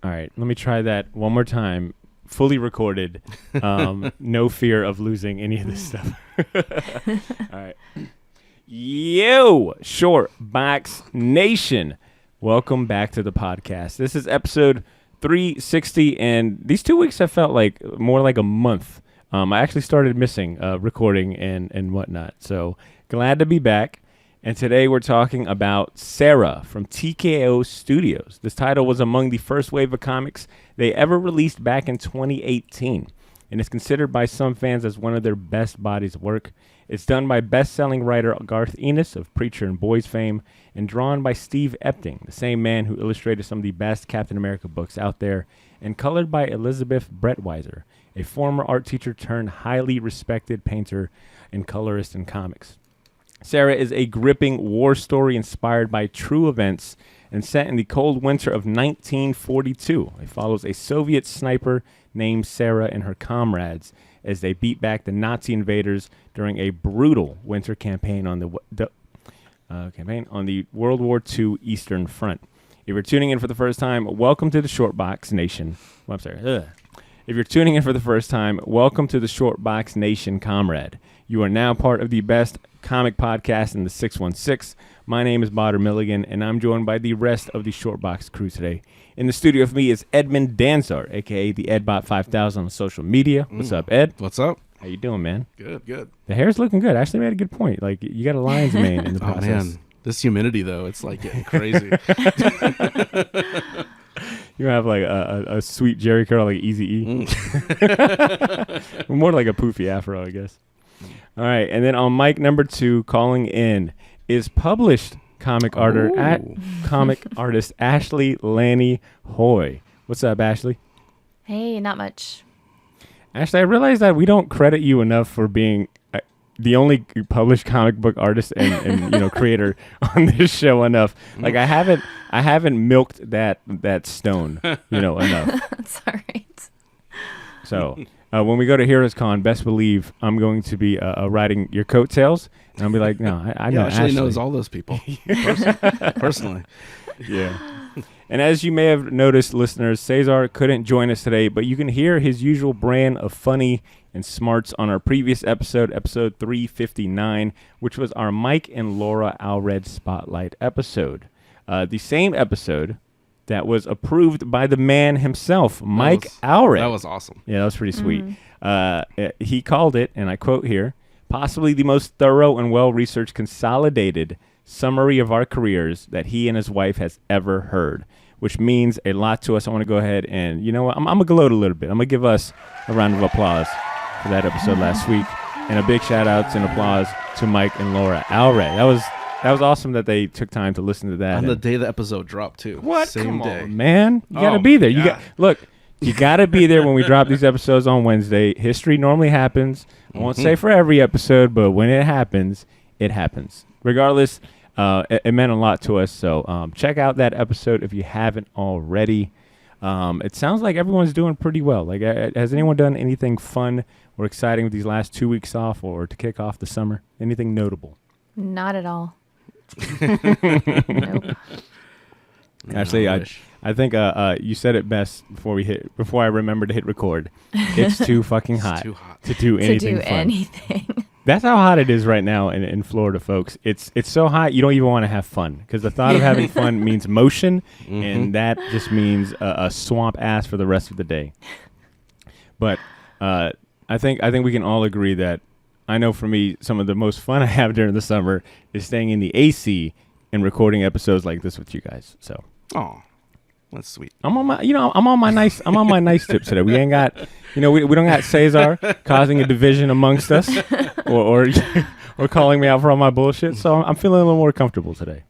All right, let me try that one more time. Fully recorded. No fear of losing any of this stuff. All right. Yo, Short Box Nation. Welcome back to the podcast. This is episode 360, and these 2 weeks have felt like more like a month. I actually started missing recording and whatnot, so glad to be back. And today we're talking about Sara from TKO Studios. This title was among the first wave of comics they ever released back in 2018, and is considered by some fans as one of their best bodies of work. It's done by best-selling writer Garth Ennis of Preacher and Boys fame, and drawn by Steve Epting, the same man who illustrated some of the best Captain America books out there, and colored by Elizabeth Brettweiser, a former art teacher turned highly respected painter and colorist in comics. Sara is a gripping war story inspired by true events and set in the cold winter of 1942. It follows a Soviet sniper named Sara and her comrades as they beat back the Nazi invaders during a brutal winter campaign on the World War II Eastern Front. If you're tuning in for the first time, welcome to the Short Box Nation. Well, I'm sorry. If you're tuning in for the first time, welcome to the Short Box Nation, comrade. You are now part of the best comic podcast in the 616. My name is Bader Milligan, and I'm joined by the rest of the Short Box crew today. In the studio with me is Edmund Danzar, a.k.a. the Edbot 5000 on social media. What's up, Ed? What's up? How you doing, man? Good. The hair's looking good. Ashley made a good point. Like, you got a lion's mane in the process. Oh, man. This humidity, though, it's like getting crazy. You have like a sweet Jerry curl, like Eazy-E. More like a poofy afro, I guess. All right, and then on mic number 2, calling in is published comic artist Ashley Lanny Hoy. What's up, Ashley? Hey, not much. Ashley, I realize that we don't credit you enough for being the only published comic book artist and creator on this show enough. Like I haven't milked that stone enough. That's all right. So when we go to Heroes Con, best believe I'm going to be riding your coattails, and I'll be like, no, I know Ashley Ashley knows all those people personally. Yeah. And as you may have noticed, listeners, Cesar couldn't join us today, but you can hear his usual brand of funny and smarts on our previous episode 359, which was our Mike and Laura Allred Spotlight episode. The same episode that was approved by the man himself, Mike Allred. That was awesome. Yeah, that was pretty sweet. He called it, and I quote here, possibly the most thorough and well-researched consolidated summary of our careers that he and his wife has ever heard, which means a lot to us. I want to go ahead and, you know what, I'm going to gloat a little bit. I'm going to give us a round of applause for that episode last week, and a big shout-outs and applause to Mike and Laura Allred. That was awesome that they took time to listen to that. On the day the episode dropped, too. What? Same Come day. on, man. You got to be there. Yeah. You got to be there when we drop these episodes on Wednesday. History normally happens. I won't say for every episode, but when it happens, it happens. Regardless, it meant a lot to us. So check out that episode if you haven't already. It sounds like everyone's doing pretty well. Like, has anyone done anything fun or exciting with these last 2 weeks off or to kick off the summer? Anything notable? Not at all. Nope. Actually, I think you said it best before I remembered to hit record. It's too fucking hot, to do anything fun. Anything. That's how hot it is right now in Florida, folks. It's so hot you don't even want to have fun, because the thought of having fun means motion, and that just means a swamp ass for the rest of the day. But I think we can all agree that, I know for me, some of the most fun I have during the summer is staying in the AC and recording episodes like this with you guys. So, oh, that's sweet. I'm on my nice tip today. We ain't got, we don't got Cesar causing a division amongst us, or calling me out for all my bullshit. So I'm feeling a little more comfortable today.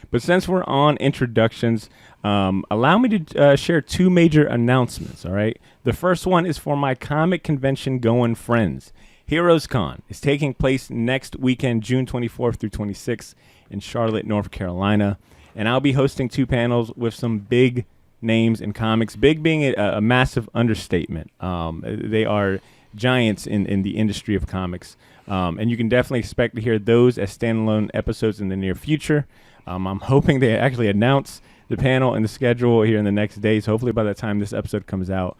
But since we're on introductions, allow me to share 2 major announcements. All right. The first one is for my comic convention going friends. Heroes Con is taking place next weekend, June 24th through 26th in Charlotte, North Carolina. And I'll be hosting 2 panels with some big names in comics, big being a massive understatement. They are giants in the industry of comics. And you can definitely expect to hear those as standalone episodes in the near future. I'm hoping they actually announce the panel and the schedule here in the next days. Hopefully by the time this episode comes out,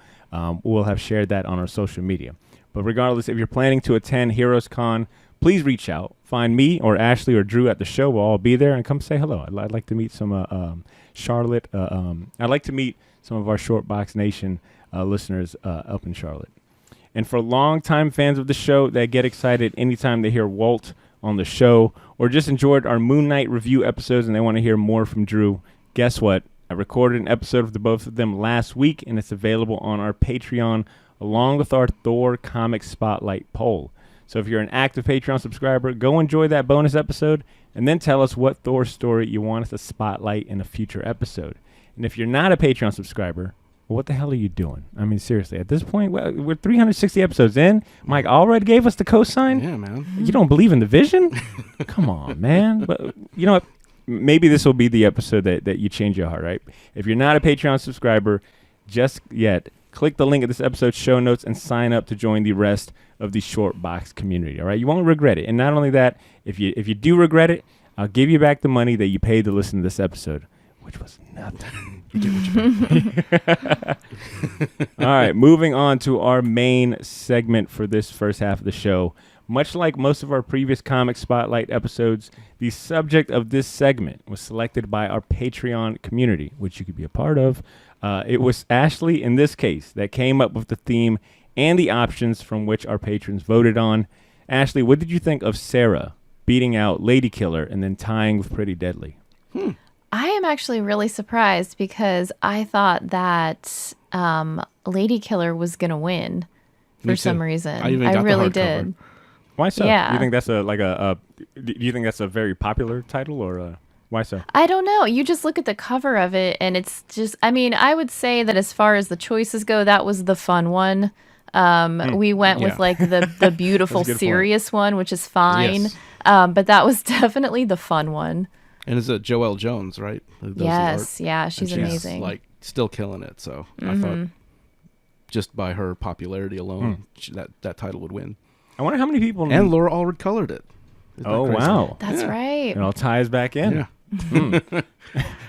we'll have shared that on our social media. But regardless, if you're planning to attend Heroes Con, please reach out. Find me or Ashley or Drew at the show. We'll all be there, and come say hello. I'd like to meet some Charlotte. I'd like to meet some of our Short Box Nation listeners up in Charlotte. And for longtime fans of the show that get excited anytime they hear Walt on the show, or just enjoyed our Moon Knight review episodes and they want to hear more from Drew, guess what? I recorded an episode of the both of them last week, and it's available on our Patreon along with our Thor Comic Spotlight poll. So if you're an active Patreon subscriber, go enjoy that bonus episode and then tell us what Thor story you want us to spotlight in a future episode. And if you're not a Patreon subscriber, well, what the hell are you doing? I mean, seriously, at this point, we're 360 episodes in. Mike Allred gave us the cosign. Yeah, man. You don't believe in the vision? Come on, man. But you know what? Maybe this will be the episode that you change your heart, right? If you're not a Patreon subscriber just yet, click the link at this episode's show notes and sign up to join the rest of the Short Box community, all right? You won't regret it. And not only that, if you do regret it, I'll give you back the money that you paid to listen to this episode, which was nothing. You get what you paid. All right, moving on to our main segment for this first half of the show. Much like most of our previous Comic Spotlight episodes, the subject of this segment was selected by our Patreon community, which you could be a part of. It was Ashley, in this case, that came up with the theme and the options from which our patrons voted on. Ashley, what did you think of Sara beating out Lady Killer and then tying with Pretty Deadly? I am actually really surprised because I thought that Lady Killer was going to win for some reason. I really did. Why so? Yeah. You think that's do you think that's a very popular title, or why so? I don't know. You just look at the cover of it and it's just, I mean, I would say that as far as the choices go, that was the fun one. We went with like the beautiful serious one, which is fine. Yes. But that was definitely the fun one. And it's Joelle Jones, right? Who does the Yes, art. yeah, she's amazing. Like still killing it. So I thought just by her popularity alone, that title would win. I wonder how many people. And Laura Allred colored it. Isn't Oh that crazy? Oh, wow, that's right. it all ties back in. Yeah.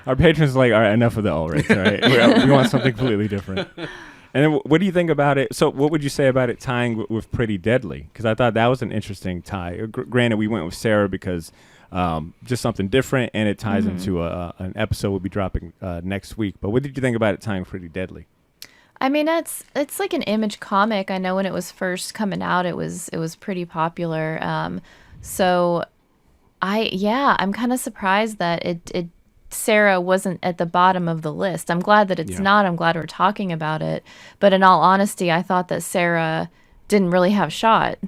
Our patrons are like, all right, enough of the all right. All right, we want something completely different. And then what do you think about it? So what would you say about it tying with Pretty Deadly? Because I thought that was an interesting tie. Granted, we went with Sara because just something different, and it ties into an episode we'll be dropping next week. But what did you think about it tying with Pretty Deadly? I mean, it's like an Image comic. I know when it was first coming out, it was pretty popular. So I'm kind of surprised that it Sara wasn't at the bottom of the list. I'm glad that it's not. I'm glad we're talking about it. But in all honesty, I thought that Sara didn't really have a shot.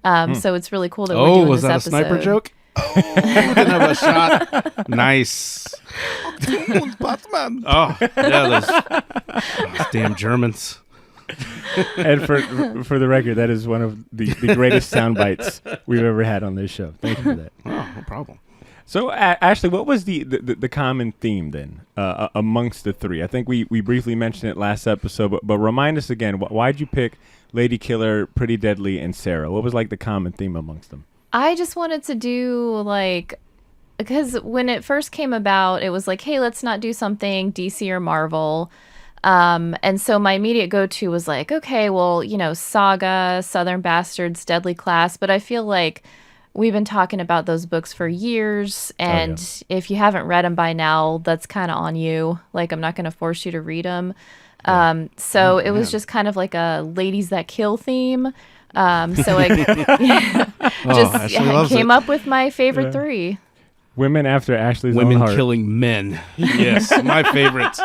So it's really cool that we're doing this episode. Oh, was that a sniper joke? Oh, didn't have a shot. Nice. Oh, yeah, those damn Germans. And for the record, that is one of the greatest sound bites we've ever had on this show. Thank you for that. Oh, no problem. So, Ashley, what was the common theme then amongst the three? I think we briefly mentioned it last episode, but remind us again, why'd you pick Lady Killer, Pretty Deadly, and Sara? What was like the common theme amongst them? I just wanted to do because when it first came about, it was like, hey, let's not do something DC or Marvel. And so my immediate go-to was like, okay, well, Saga, Southern Bastards, Deadly Class. But I feel like we've been talking about those books for years. And if you haven't read them by now, that's kind of on you. Like, I'm not going to force you to read them. So it was just kind of like a ladies that kill theme. So I came up with my favorite three. Women after Ashley's own heart. Women killing men. Yes, my favorite.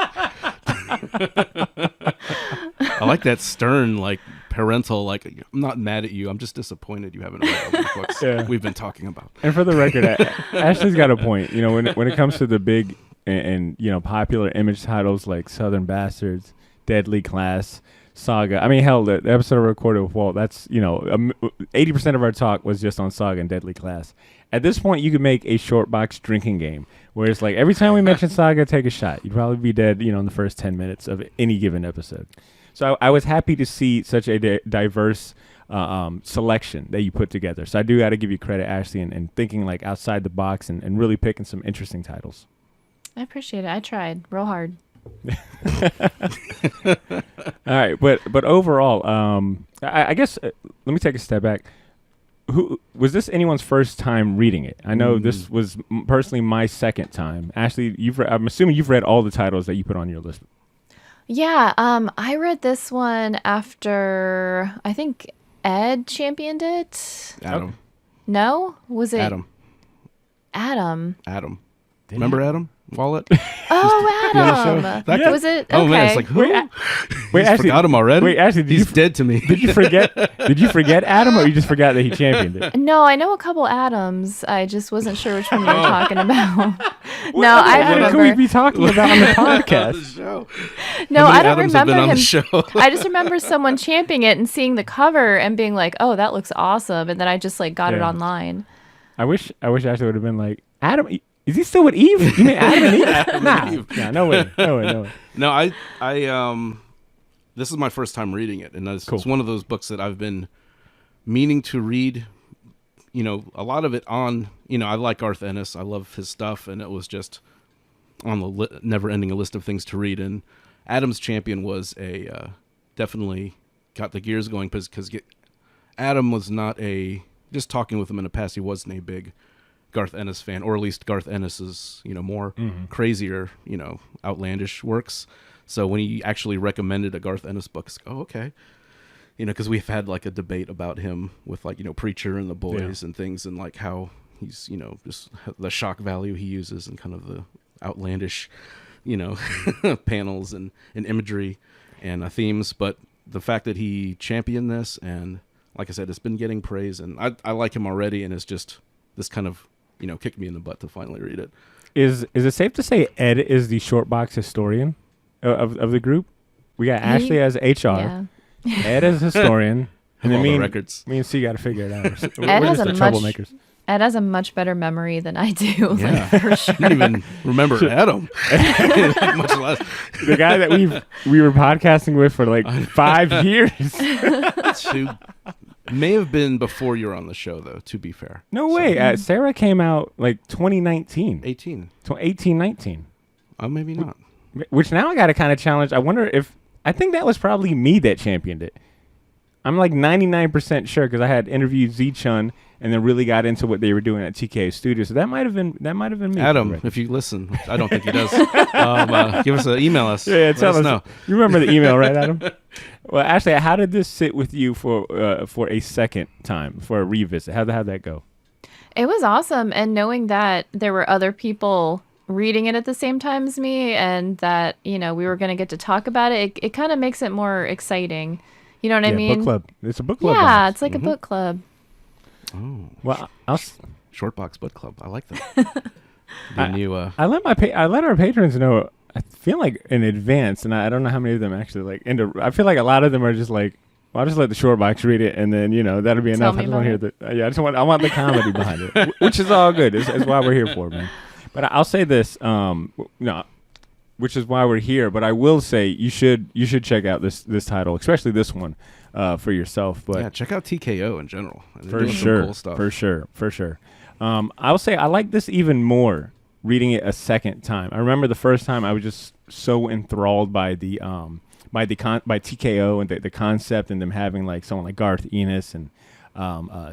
I like that stern, like parental, like I'm not mad at you. I'm just disappointed you haven't read all the books we've been talking about. And for the record, Ashley's got a point. When it comes to the big and popular Image titles like Southern Bastards, Deadly Class, Saga. I mean, hell, the episode I recorded with Walt, that's 80% of our talk was just on Saga and Deadly Class. At this point, you could make a short box drinking game where it's like every time we mention Saga, take a shot. You'd probably be dead, in the first 10 minutes of any given episode. So I was happy to see such a diverse selection that you put together. So I do got to give you credit, Ashley, in thinking like outside the box and really picking some interesting titles. I appreciate it. I tried real hard. All right, but overall, I guess let me take a step back. Who was this? Anyone's first time reading it? I know this was personally my second time. Ashley, I'm assuming you've read all the titles that you put on your list. Yeah, I read this one after I think Ed championed it. Adam. No, was it Adam. Adam. Remember Adam Wallet? Oh, Adam. That guy? Was it? Okay. Oh man, it's like who? Wait, Actually, forgot him already. Wait, Ashley, he's dead to me. Did you forget? Did you forget Adam, or you just forgot that he championed it? No, I know a couple Adams. I just wasn't sure which one you were talking about. No, I remember. Could we be talking about on the podcast? No, I don't Adams have been remember on him. the show? I just remember someone championing it and seeing the cover and being like, "Oh, that looks awesome," and then I just like got it online. I wish Ashley would have been like, Adam. Is he still with Eve? You mean Adam and Eve? Adam and Eve. Nah, no way. No, I this is my first time reading it, and it's one of those books that I've been meaning to read. You know, a lot of it on. You know, I like Garth Ennis. I love his stuff, and it was just on the never-ending list of things to read. And Adam's Champion was definitely got the gears going because Adam was not just talking with him in the past. He wasn't a big Garth Ennis fan, or at least Garth Ennis's, more crazier, outlandish works. So when he actually recommended a Garth Ennis book, it's like, oh, okay. Because we've had like a debate about him with like, Preacher and the Boys and things, and like how he's, just the shock value he uses and kind of the outlandish, panels and imagery and themes. But the fact that he championed this, and like I said, it's been getting praise, and I like him already, and it's just this kind of, kicked me in the butt to finally read it. Is it safe to say Ed is the short box historian of the group? We got Ashley as HR, Ed as historian, and then me and C got to figure it out. Ed has troublemakers. Ed has a much better memory than I do. Yeah, like, for sure. I didn't even remember Adam. Much less the guy that we were podcasting with for like 5 years. May have been before you were on the show, though, to be fair. No way. Sara came out like 2019. 18, 19. Maybe not. Which now I got to kind of challenge. I wonder if, I think that was probably me that championed it. I'm like 99% sure because I had interviewed Z-Chun and then really got into what they were doing at TKO Studios. So that might have been me. Adam, if you listen, which I don't think he does, give us email us. Yeah, tell us. Know. You remember the email, right, Adam? Well, actually, how did this sit with you for a second time, for a revisit? How'd that go? It was awesome. And knowing that there were other people reading it at the same time as me, and that, we were going to get to talk about it, it kind of makes it more exciting. You know what I mean? Book club. It's a book club. Yeah, it's like a book club. Oh, well, short box book club. I like that. I let our patrons know. I feel like in advance, and I don't know how many of them actually like. I feel like a lot of them are just like, well, I'll just let the short box read it, and then that'll be enough. I just want to hear the. I want the comedy behind it, which is all good. It's why we're here for, man. But I'll say this, which is why we're here. But I will say you should check out this title, especially this one, for yourself. But yeah, check out TKO in general. They're doing some cool stuff. For sure. I'll say I like this even more reading it a second time. I remember the first time I was just so enthralled by the by TKO and the concept, and them having like someone like Garth Ennis and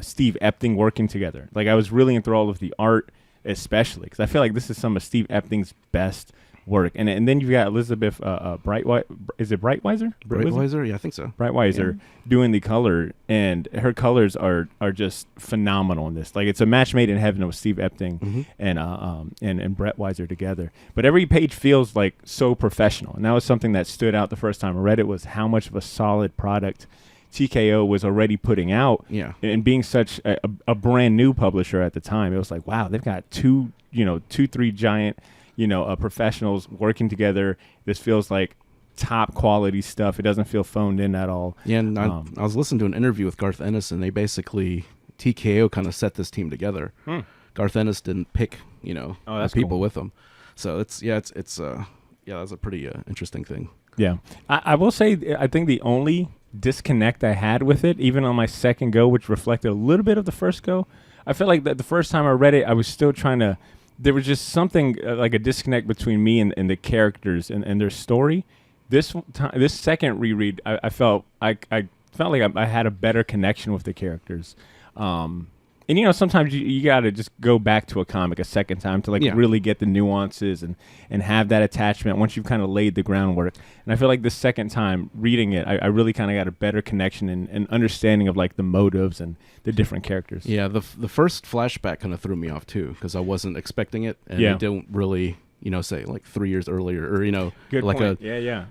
Steve Epting working together. Like I was really enthralled with the art, especially because I feel like this is some of Steve Epting's best work. And then you've got Elizabeth Breitweiser? Breitweiser, yeah, I think so. Breitweiser doing the color, and her colors are just phenomenal in this. Like it's a match made in heaven with Steve Epting and Breitweiser together. But every page feels like so professional, and that was something that stood out the first time I read it, was how much of a solid product TKO was already putting out. Yeah, and being such a brand new publisher at the time, it was like, wow, they've got two, 3 giant professionals working together. This feels like top quality stuff. It doesn't feel phoned in at all. Yeah, and I was listening to an interview with Garth Ennis, and they basically, TKO kind of set this team together. Garth Ennis didn't pick, people with them. So that's a pretty interesting thing. Yeah. I will say, I think the only disconnect I had with it, even on my second go, which reflected a little bit of the first go, I felt like that the first time I read it, I was still trying to there was just something like a disconnect between me and the characters and their story. This second reread, I felt I felt like I had a better connection with the characters. And sometimes you got to just go back to a comic a second time to really get the nuances and have that attachment once you've kind of laid the groundwork. And I feel like the second time reading it, I really kind of got a better connection and understanding of like the motives and the different characters. Yeah, the first flashback kind of threw me off too because I wasn't expecting it, and it didn't really. Say like 3 years earlier, or Good like point.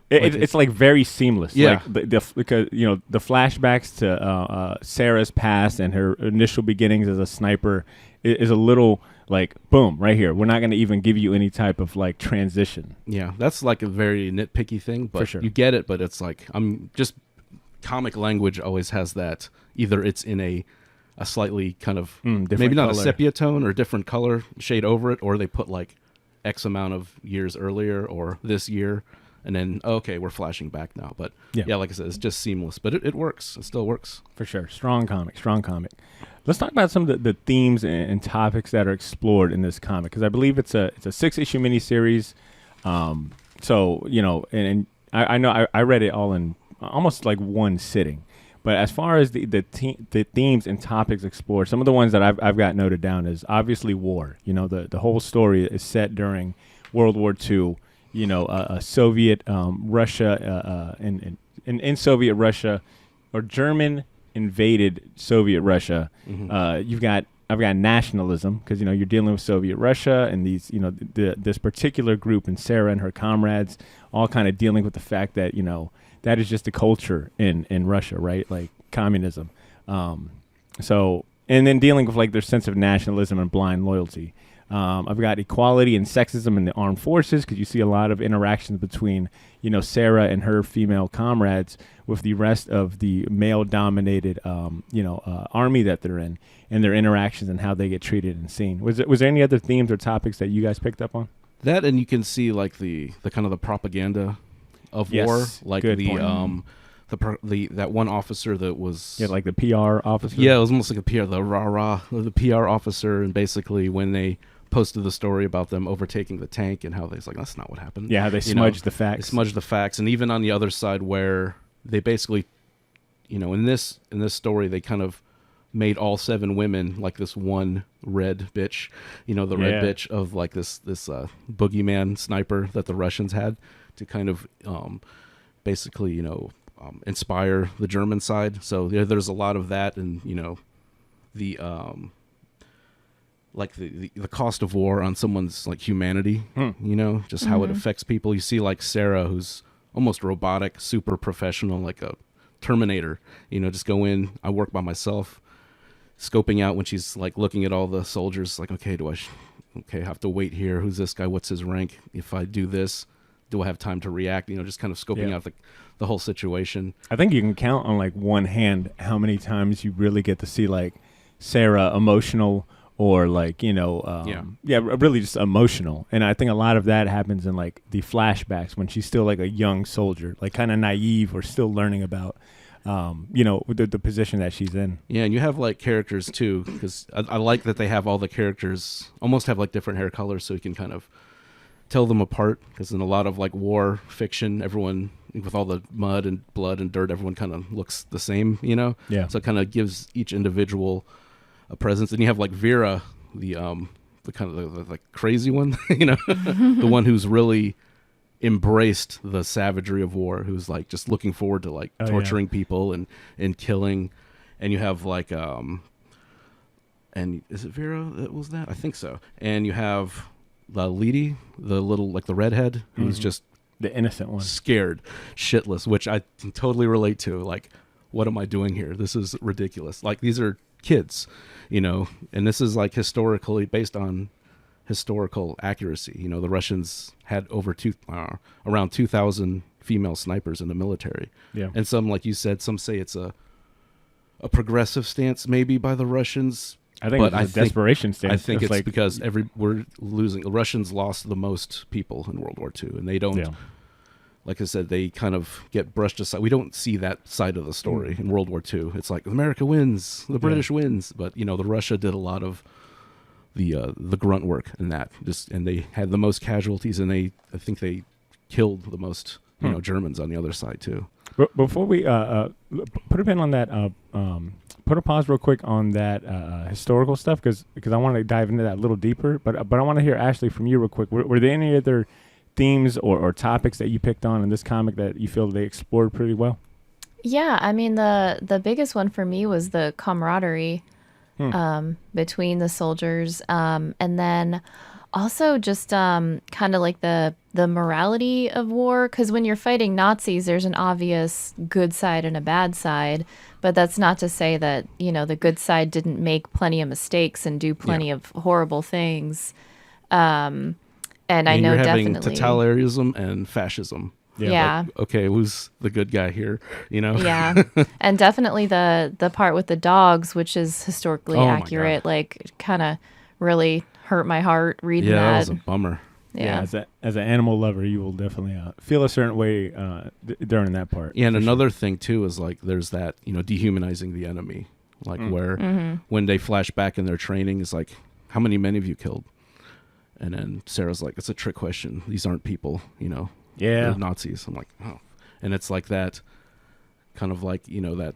It's like very seamless. Yeah, like because the flashbacks to Sarah's past and her initial beginnings as a sniper is a little like boom right here. We're not going to even give you any type of like transition. Yeah, that's like a very nitpicky thing, but for sure. You get it. But it's like I'm just comic language always has that. Either it's in a slightly kind of maybe not color. A sepia tone or different color shade over it, or they put like X amount of years earlier or this year, and then okay, we're flashing back now. But yeah, like I said, it's just seamless, but it works. It still works for sure. Strong comic. Let's talk about some of the themes and topics that are explored in this comic, because I believe it's a 6-issue miniseries. So and I know I read it all in almost like one sitting. But as far as the themes and topics explored, some of the ones that I've got noted down is obviously war. The whole story is set during World War II. Soviet Russia in Soviet Russia, or German invaded Soviet Russia. Mm-hmm. I've got nationalism because you're dealing with Soviet Russia and these this particular group, and Sara and her comrades all kind of dealing with the fact that that is just the culture in Russia, right? Like communism. So, and then dealing with like their sense of nationalism and blind loyalty. I've got equality and sexism in the armed forces, because you see a lot of interactions between, Sara and her female comrades with the rest of the male-dominated, army that they're in, and their interactions and how they get treated and seen. Was there any other themes or topics that you guys picked up on? That, and you can see like the kind of the propaganda of war, like that one officer that was like the PR officer. Yeah, it was almost like the PR officer, and basically when they posted the story about them overtaking the tank and how they like that's not what happened. Yeah, how they smudged the facts. They smudged the facts, and even on the other side where they basically, in this story they kind of made all 7 women like this one red bitch, the red bitch of like this boogeyman sniper that the Russians had to kind of basically inspire the German side. So there's a lot of that, and the like the cost of war on someone's like humanity, just how it affects people. You see like Sara, who's almost robotic, super professional, like a Terminator, just go in, I work by myself, scoping out when she's like looking at all the soldiers, like, okay, I have to wait here, who's this guy, what's his rank, if I do this, do I have time to react? Just kind of scoping out the whole situation. I think you can count on like one hand how many times you really get to see like Sara emotional, or like really just emotional. And I think a lot of that happens in like the flashbacks when she's still like a young soldier, like kind of naive, or still learning about the position that she's in. Yeah, and you have like characters too, because I like that they have all the characters almost have like different hair colors, so you can kind of tell them apart, because in a lot of like war fiction, everyone with all the mud and blood and dirt, everyone kind of looks the same, Yeah. So it kind of gives each individual a presence. And you have like Vera, the kind of the crazy one, the one who's really embraced the savagery of war, who's like just looking forward to like torturing people and killing. And you have like and is it Vera that was that? I think so. And you have the Lady, the little like the redhead, who's just the innocent one, scared shitless, which I can totally relate to. Like, what am I doing here? This is ridiculous. Like, these are kids, and this is like historically based on historical accuracy. The Russians had around 2,000 female snipers in the military. Yeah. And some, like you said, some say it's a progressive stance maybe by the Russians. I think it's a desperation stance. I think it's like, because we're losing. The Russians lost the most people in World War II, and they don't. Yeah. Like I said, they kind of get brushed aside. We don't see that side of the story in World War II. It's like America wins, the British wins, but the Russia did a lot of the grunt work in that. And they had the most casualties, and I think they killed the most Germans on the other side too. But before we put a pin on that, put a pause real quick on that historical stuff because I want to dive into that a little deeper. But I want to hear, Ashley, from you real quick. Were there any other themes or topics that you picked on in this comic that you feel they explored pretty well? Yeah, I mean the biggest one for me was the camaraderie between the soldiers, and then also just kind of like the morality of war, because when you're fighting Nazis, there's an obvious good side and a bad side, but that's not to say that the good side didn't make plenty of mistakes and do plenty of horrible things. And I know you're having definitely totalitarianism and fascism. Yeah. Like, okay, who's the good guy here? Yeah. And definitely the part with the dogs, which is historically accurate, like kind of really hurt my heart reading that. Yeah, that was a bummer. Yeah. As an animal lover, you will definitely feel a certain way during that part. Yeah, and another thing too is like there's that dehumanizing the enemy, like where when they flash back in their training, is like, how many men have you killed? And then Sarah's like, it's a trick question. These aren't people, Yeah, they're Nazis. I'm like, oh, and it's like that, kind of like that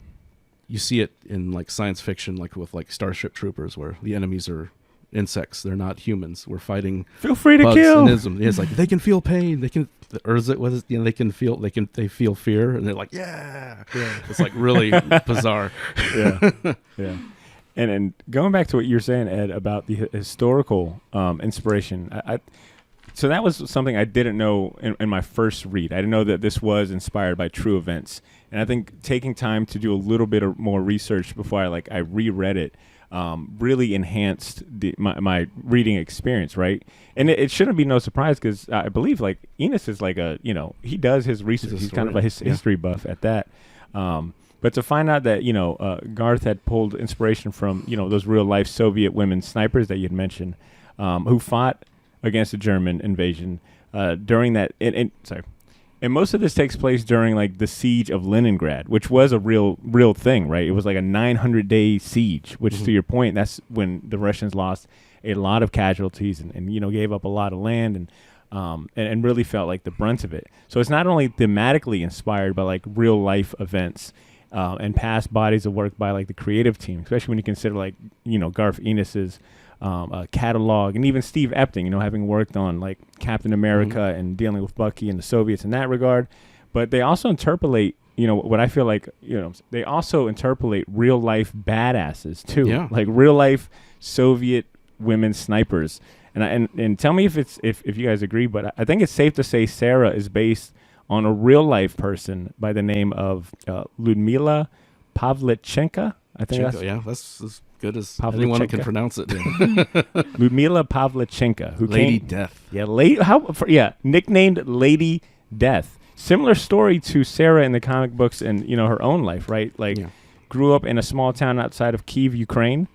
you see it in like science fiction, like with like Starship Troopers, where the enemies are insects, they're not humans. We're fighting. Feel free to bugs kill. And isms. It's like they can feel pain. They can, or is it? What is? They can feel. They feel fear, and they're like, yeah. It's like really bizarre. Yeah, yeah. And going back to what you're saying, Ed, about the historical inspiration, so that was something I didn't know in my first read. I didn't know that this was inspired by true events, and I think taking time to do a little bit of more research before I reread it really enhanced my reading experience, right? And it shouldn't be no surprise because I believe like Ennis is like he does his research. He's kind of a history buff at that. But to find out that Garth had pulled inspiration from those real life Soviet women snipers that you'd mentioned, who fought against the German invasion during that. And most of this takes place during like the siege of Leningrad, which was a real thing, right? It was like a 900-day siege, which to your point, that's when the Russians lost a lot of casualties and gave up a lot of land and really felt like the brunt of it. So it's not only thematically inspired by like real life events and past bodies of work by like the creative team, especially when you consider like Garth Ennis's catalog, and even Steve Epting, having worked on like Captain America and dealing with Bucky and the Soviets in that regard. But they also interpolate, what I feel like, they also interpolate real life badasses too, like real life Soviet women snipers. And tell me if you guys agree, but I think it's safe to say Sara is based on a real life person by the name of Ludmila Pavlichenko. I think that's as good as anyone can pronounce it. Ludmila Pavlichenko, who Lady Death. Yeah, nicknamed Lady Death. Similar story to Sara in the comic books and her own life, right? Like grew up in a small town outside of Kyiv, Ukraine.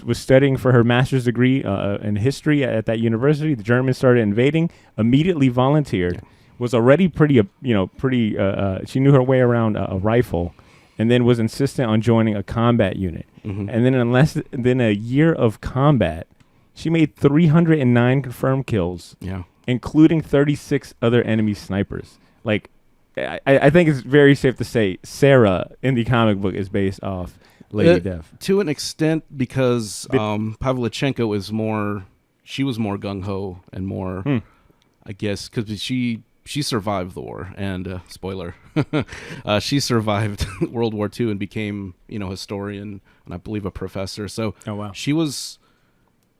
Was studying for her master's degree in history at that university. The Germans started invading. Immediately volunteered. Was already pretty. She knew her way around a rifle, and then was insistent on joining a combat unit. And then in less than a year of combat, she made 309 confirmed kills, including 36 other enemy snipers. Like, I think it's very safe to say Sara in the comic book is based off Lady Death. To an extent, because Pavlichenko was more gung-ho and more, I guess, because she survived the war, and spoiler, she survived World War II and became, historian and I believe a professor. So she was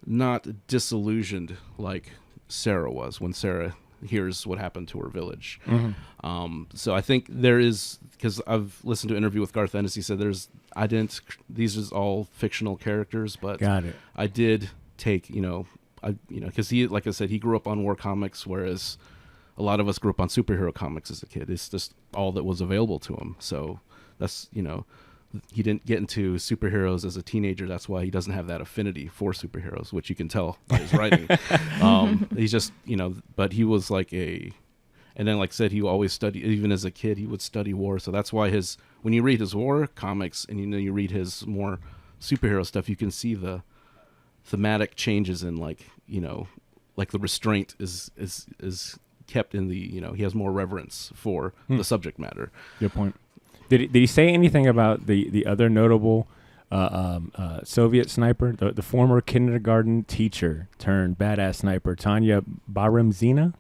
not disillusioned like Sara was when Sara hears what happened to her village. So I think there is, because I've listened to an interview with Garth Ennis, he said these are all fictional characters, but I did take, because he, like I said, he grew up on war comics, whereas a lot of us grew up on superhero comics as a kid. It's just all that was available to him. So that's, he didn't get into superheroes as a teenager. That's why he doesn't have that affinity for superheroes, which you can tell by his writing. He's just, but he was like and then like I said, he always studied, even as a kid, he would study war. So that's why when you read his war comics and you read his more superhero stuff, you can see the thematic changes in like the restraint is kept in the he has more reverence for the subject matter. Good point. Did he say anything about the other notable Soviet sniper, the former kindergarten teacher turned badass sniper Tanya Baramzina?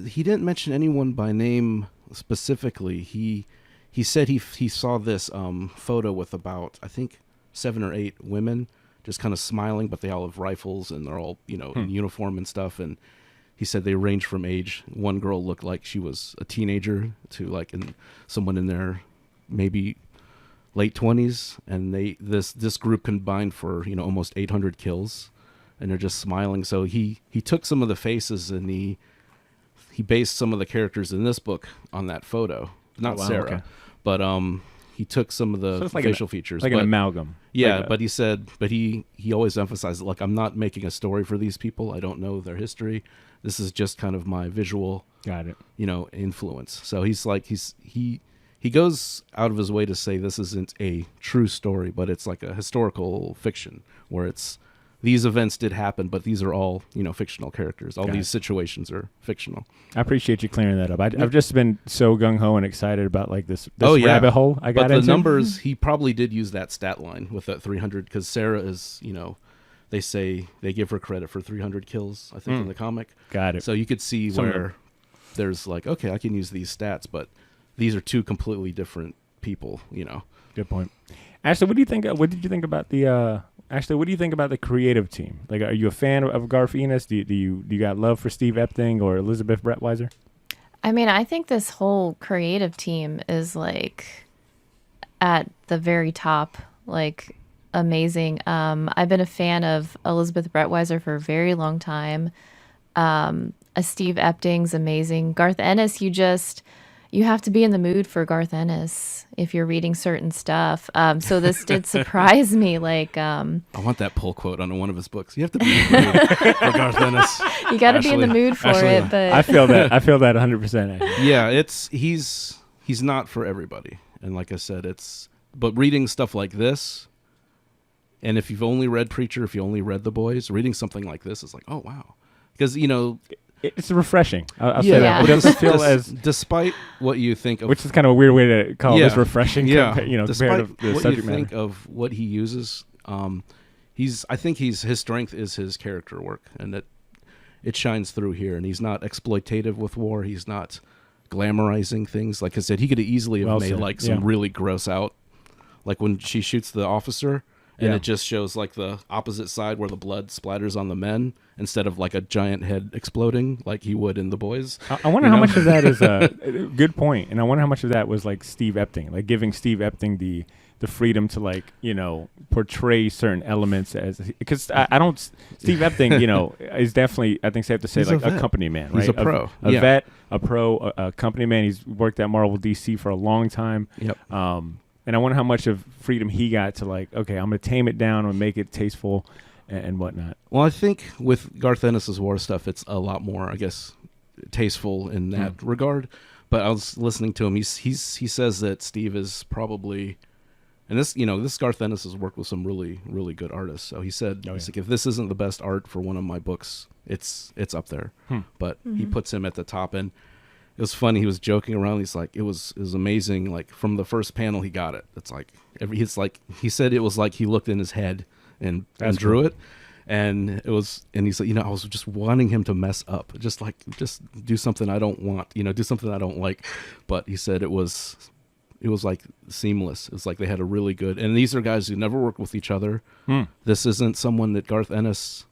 He didn't mention anyone by name specifically. He said he saw this photo with about, I think, 7 or 8 women just kind of smiling, but they all have rifles and they're all in uniform and stuff. And he said they range from age. One girl looked like she was a teenager to someone in their maybe late 20s, and this group combined for almost 800 kills, and they're just smiling. So he took some of the faces and he based some of the characters in this book on that photo. Not Sara, okay. But he took some of the facial features, like an amalgam. Yeah, but he said, he always emphasized, like, I'm not making a story for these people. I don't know their history. This is just kind of my visual, influence. So he's like he goes out of his way to say this isn't a true story, but it's like a historical fiction where it's these events did happen, but these are all fictional characters. All these situations are fictional. I appreciate you clearing that up. I've just been so gung ho and excited about like this rabbit hole I got into. But the numbers, he probably did use that stat line with that 300 because Sara is they say they give her credit for 300 kills, I think, in the comic. Got it. So you could see where there's like, okay, I can use these stats, but these are two completely different people, Good point. Ashley, what did you think about the what do you think about the creative team? Like, are you a fan of Garth Ennis? Do you got love for Steve Epting or Elizabeth Brettweiser? I mean, I think this whole creative team is like at the very top, like amazing. I've been a fan of Elizabeth Brettweiser for a very long time. Steve Epting's amazing. Garth Ennis, you have to be in the mood for Garth Ennis if you're reading certain stuff. So this did surprise me. Like, I want that pull quote on one of his books. You have to be in the mood for Garth Ennis. You got to be in the mood for it. But I feel that 100%. Yeah, he's not for everybody. And like I said, but reading stuff like this, and if you've only read Preacher, if you only read The Boys, reading something like this is like, oh wow, because it's refreshing. I'll say that. It doesn't feel as, despite what you think of, which is kind of a weird way to call this refreshing. Yeah, despite compared to the subject matter. Think of what he uses. I think his strength is his character work, and that it shines through here. And he's not exploitative with war. He's not glamorizing things. Like I said, he could easily have made some really gross out, like when she shoots the officer. And it just shows like the opposite side where the blood splatters on the men instead of like a giant head exploding like he would in The Boys. I wonder how much of that is a good point. And I wonder how much of that was like Steve Epting, like giving Steve Epting the freedom to like, portray certain elements as, because I don't, Steve Epting, is definitely, I think safe to say, he's like a company man, right? He's a pro. A vet, a pro, a company man. He's worked at Marvel DC for a long time. Yep. And I wonder how much of freedom he got to like, okay, I'm going to tame it down and make it tasteful and whatnot. Well, I think with Garth Ennis's war stuff, it's a lot more, I guess, tasteful in that regard. But I was listening to him. He says that Steve is probably, and this Garth Ennis has worked with some really, really good artists. So he said, he's like, if this isn't the best art for one of my books, it's up there. But he puts him at the top end. It was funny. He was joking around. He's like, it was amazing. Like from the first panel, he got it. It's like he said it was like he looked in his head and drew it, and he said, I was just wanting him to mess up, just do something I don't want, do something I don't like. But he said it was like seamless. It was like they had a really good. And these are guys who never worked with each other. This isn't someone that Garth Ennis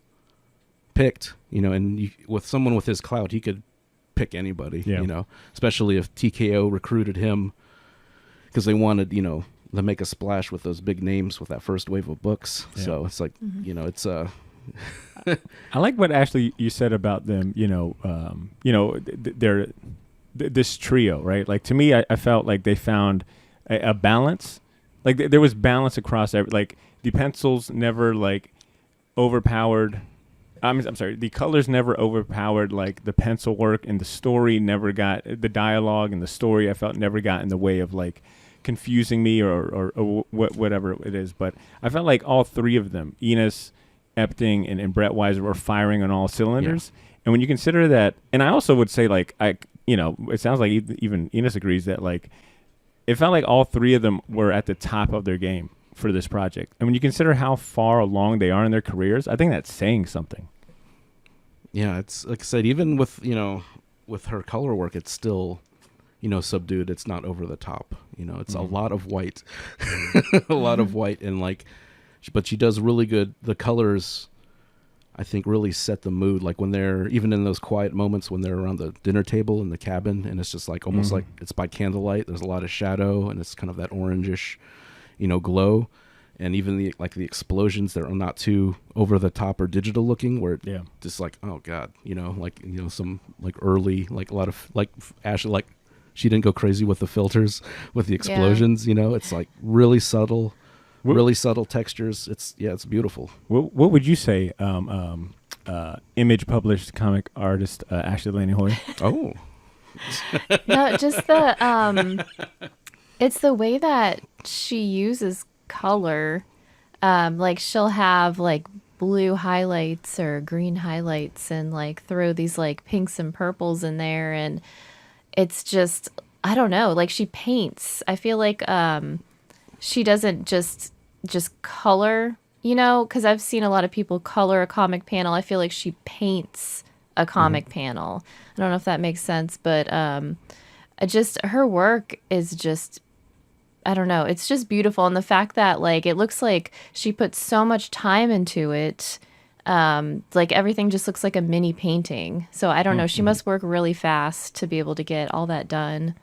picked, and with someone with his clout, he could pick anybody, especially if TKO recruited him because they wanted, to make a splash with those big names with that first wave of books. Yeah. So it's like, it's I like what Ashley you said about them, they're this trio, right? Like to me, I felt like they found a balance. Like there was balance across like the pencils never like overpowered. I'm sorry, the colors never overpowered like the pencil work, and the story never got, the dialogue and the story I felt never got in the way of like confusing me or whatever it is. But I felt like all three of them, Ennis, Epting and Brett Weiser were firing on all cylinders. And when you consider that, and I also would say, like, it sounds like even Enos agrees that, like, it felt like all three of them were at the top of their game for this project. And when you consider how far along they are in their careers, I think that's saying something. Yeah, it's like I said, even with, with her color work, it's still, subdued. It's not over the top. It's a lot of white, a lot of white, and like, but she does really good. The colors, I think, really set the mood. Like when they're even in those quiet moments when they're around the dinner table in the cabin, and it's just like almost like it's by candlelight. There's a lot of shadow, and it's kind of that orangish, glow. And even the explosions, they're not too over the top or digital looking, where just like, oh god, some like early, like a lot of like Ashley, like she didn't go crazy with the filters with the explosions. It's like really subtle textures. It's beautiful. What would you say, Image published comic artist Ashley Laney Hoy? Oh, no, just it's the way that she uses color. Like she'll have like blue highlights or green highlights and like throw these like pinks and purples in there, and it's just, I don't know, like she paints. I feel like she doesn't just color, because I've seen a lot of people color a comic panel. I feel like she paints a comic panel. I don't know if that makes sense, but just her work is just, I don't know, it's just beautiful. And the fact that like it looks like she put so much time into it, like everything just looks like a mini painting. So I don't know, she must work really fast to be able to get all that done.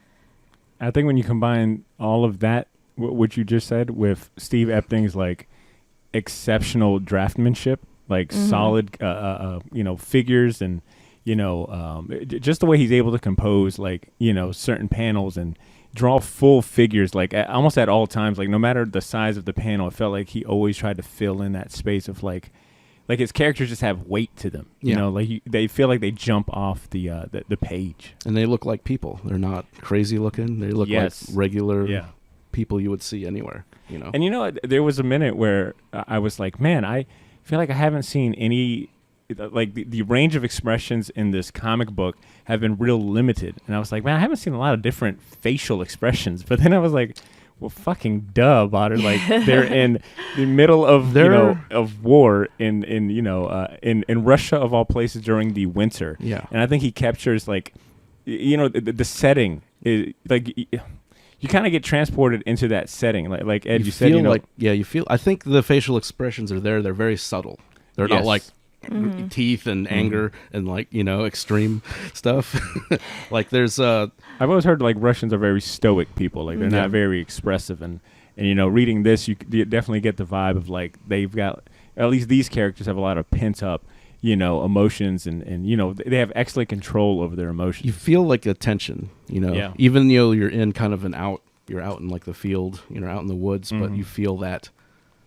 I think when you combine all of that, what you just said, with Steve Epting's like exceptional draftsmanship, like solid, figures, and just the way he's able to compose like certain panels and draw full figures, like almost at all times, like no matter the size of the panel, it felt like he always tried to fill in that space of like his characters just have weight to them. They feel like they jump off the page, and they look like people. They're not crazy looking. They look like regular people you would see anywhere. And there was a minute where I was like, man, I feel like I haven't seen any, like the range of expressions in this comic book have been real limited. And I was like, man, I haven't seen a lot of different facial expressions. But then I was like, well, fucking duh, Otter. Like they're in the middle of of war in Russia of all places during the winter. Yeah. And I think he captures like the setting is like you kind of get transported into that setting. Like Ed, you said, you feel. I think the facial expressions are there. They're very subtle. They're not like teeth and anger and like extreme stuff. Like there's I've always heard like Russians are very stoic people. Like they're not very expressive, and reading this, you definitely get the vibe of like they've got, at least these characters have a lot of pent up emotions, and they have excellent control over their emotions. You feel like a tension, even though you're in kind of you're out in like the field, out in the woods, but you feel that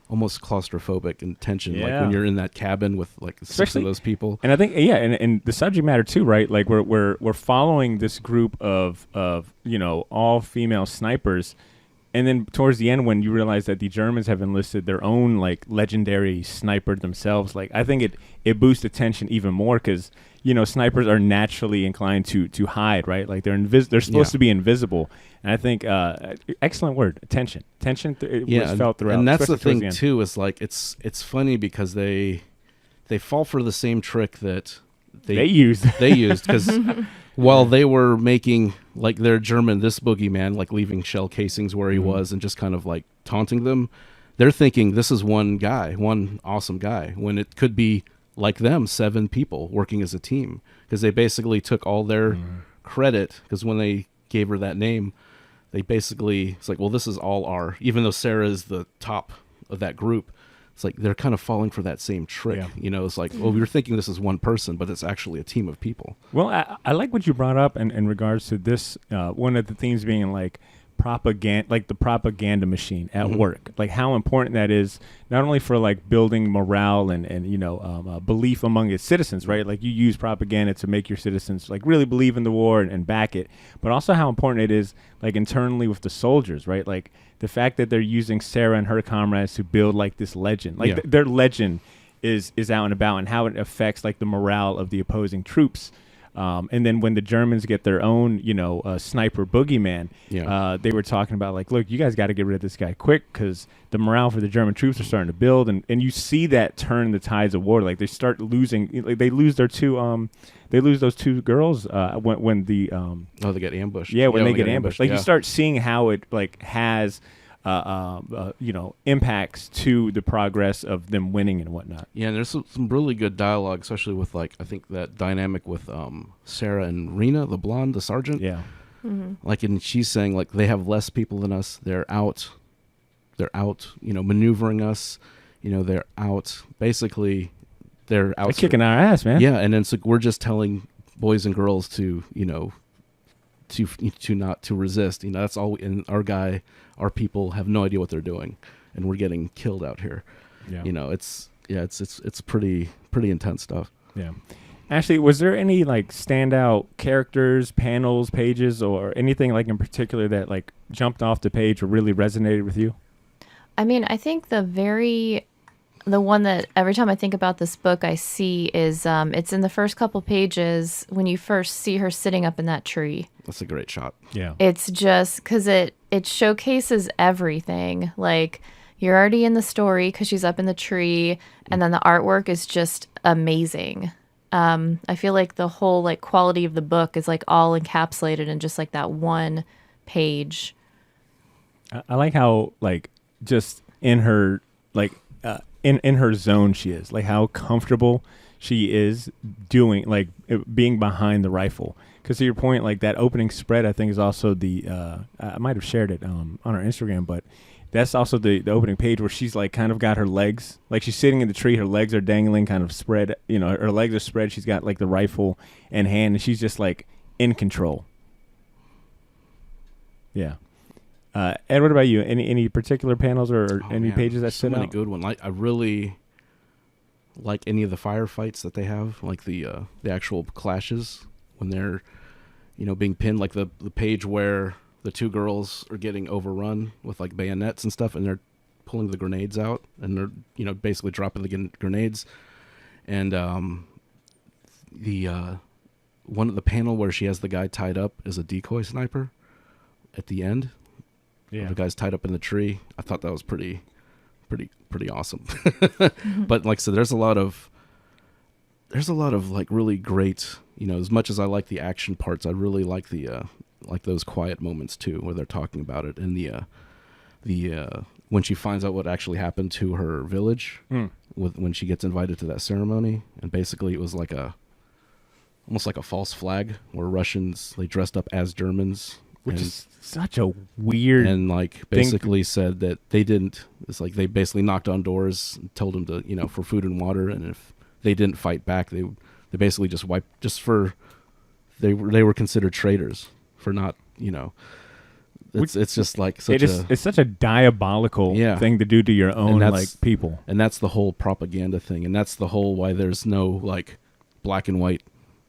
almost claustrophobic and tension, like when you're in that cabin with like six of those people. And I think, and the subject matter too, right? Like we're following this group of all female snipers. And then towards the end, when you realize that the Germans have enlisted their own like legendary sniper themselves, like I think it boosts the tension even more, because snipers are naturally inclined to hide, right? Like they're supposed to be invisible. And I think excellent word, tension was felt throughout. And that's the thing too, is like it's funny because they fall for the same trick that they used because while they were making like their German, this boogeyman, like leaving shell casings where he was and just kind of like taunting them, they're thinking this is one guy, one awesome guy, when it could be like them, 7 people working as a team, because they basically took all their credit, because when they gave her that name, they basically, it's like, well, this is all even though Sara is the top of that group, it's like they're kind of falling for that same trick. It's like, well, we were thinking this is one person, but it's actually a team of people. Well, I like what you brought up in regards to this. One of the themes being like propaganda, like the propaganda machine at work, like how important that is, not only for like building morale and belief among its citizens, right? Like you use propaganda to make your citizens like really believe in the war and back it, but also how important it is like internally with the soldiers, right? Like the fact that they're using Sara and her comrades to build like this legend, like their legend is out and about, and how it affects like the morale of the opposing troops. And then when the Germans get their own, sniper boogeyman, they were talking about like, look, you guys got to get rid of this guy quick because the morale for the German troops are starting to build, and you see that turn the tides of war. Like they start losing, like they lose their two, they lose those two girls when the they get ambushed. Yeah, when they get ambushed. Like yeah. You start seeing how it like has. Impacts to the progress of them winning and whatnot. Yeah, and there's some really good dialogue, especially with like I think that dynamic with Sara and Rena, the blonde, the sergeant. Yeah, like, and she's saying like they have less people than us. They're out, maneuvering us. They're out. Basically, they're out. They're kicking our ass, man. Yeah, and then so we're just telling boys and girls to not to resist. That's all. And our people have no idea what they're doing, and we're getting killed out here. Yeah. It's pretty intense stuff. Yeah. Ashley, was there any like standout characters, panels, pages, or anything like in particular that like jumped off the page or really resonated with you? I mean, I think the one that every time I think about this book I see is it's in the first couple pages when you first see her sitting up in that tree. That's a great shot. Yeah. It's just because it showcases everything. Like you're already in the story because she's up in the tree, and then the artwork is just amazing. I feel like the whole like quality of the book is like all encapsulated in just like that one page. I like how like just in her like in her zone she is, like how comfortable she is doing like being behind the rifle. Because to your point, like that opening spread, I think is also the I might have shared it on our Instagram, but that's also the opening page where she's like kind of got her legs, like she's sitting in the tree, her legs are dangling, kind of spread. Her legs are spread. She's got like the rifle in hand, and she's just like in control. Yeah. Ed, what about you? Any particular panels or any pages that stood out? So many good ones. Like I really like any of the firefights that they have, like the actual clashes when they're being pinned, like the page where the two girls are getting overrun with like bayonets and stuff, and they're pulling the grenades out, and they're basically dropping the grenades, and the one of the panel where she has the guy tied up as a decoy sniper at the end. Yeah, the guy's tied up in the tree. I thought that was pretty awesome. But like I said, there's a lot of like really great, as much as I like the action parts, I really like the like those quiet moments too, where they're talking about it, and the when she finds out what actually happened to her village, when she gets invited to that ceremony, and basically it was like almost like a false flag where Russians, they dressed up as Germans. Which is such a weird and like basically said that they didn't. It's like they basically knocked on doors, and told them to for food and water, and if they didn't fight back, they basically just wiped. Just for they were considered traitors for not. It's just like it's such a diabolical thing to do to your own like people, and that's the whole propaganda thing, and that's the whole why there's no like black and white.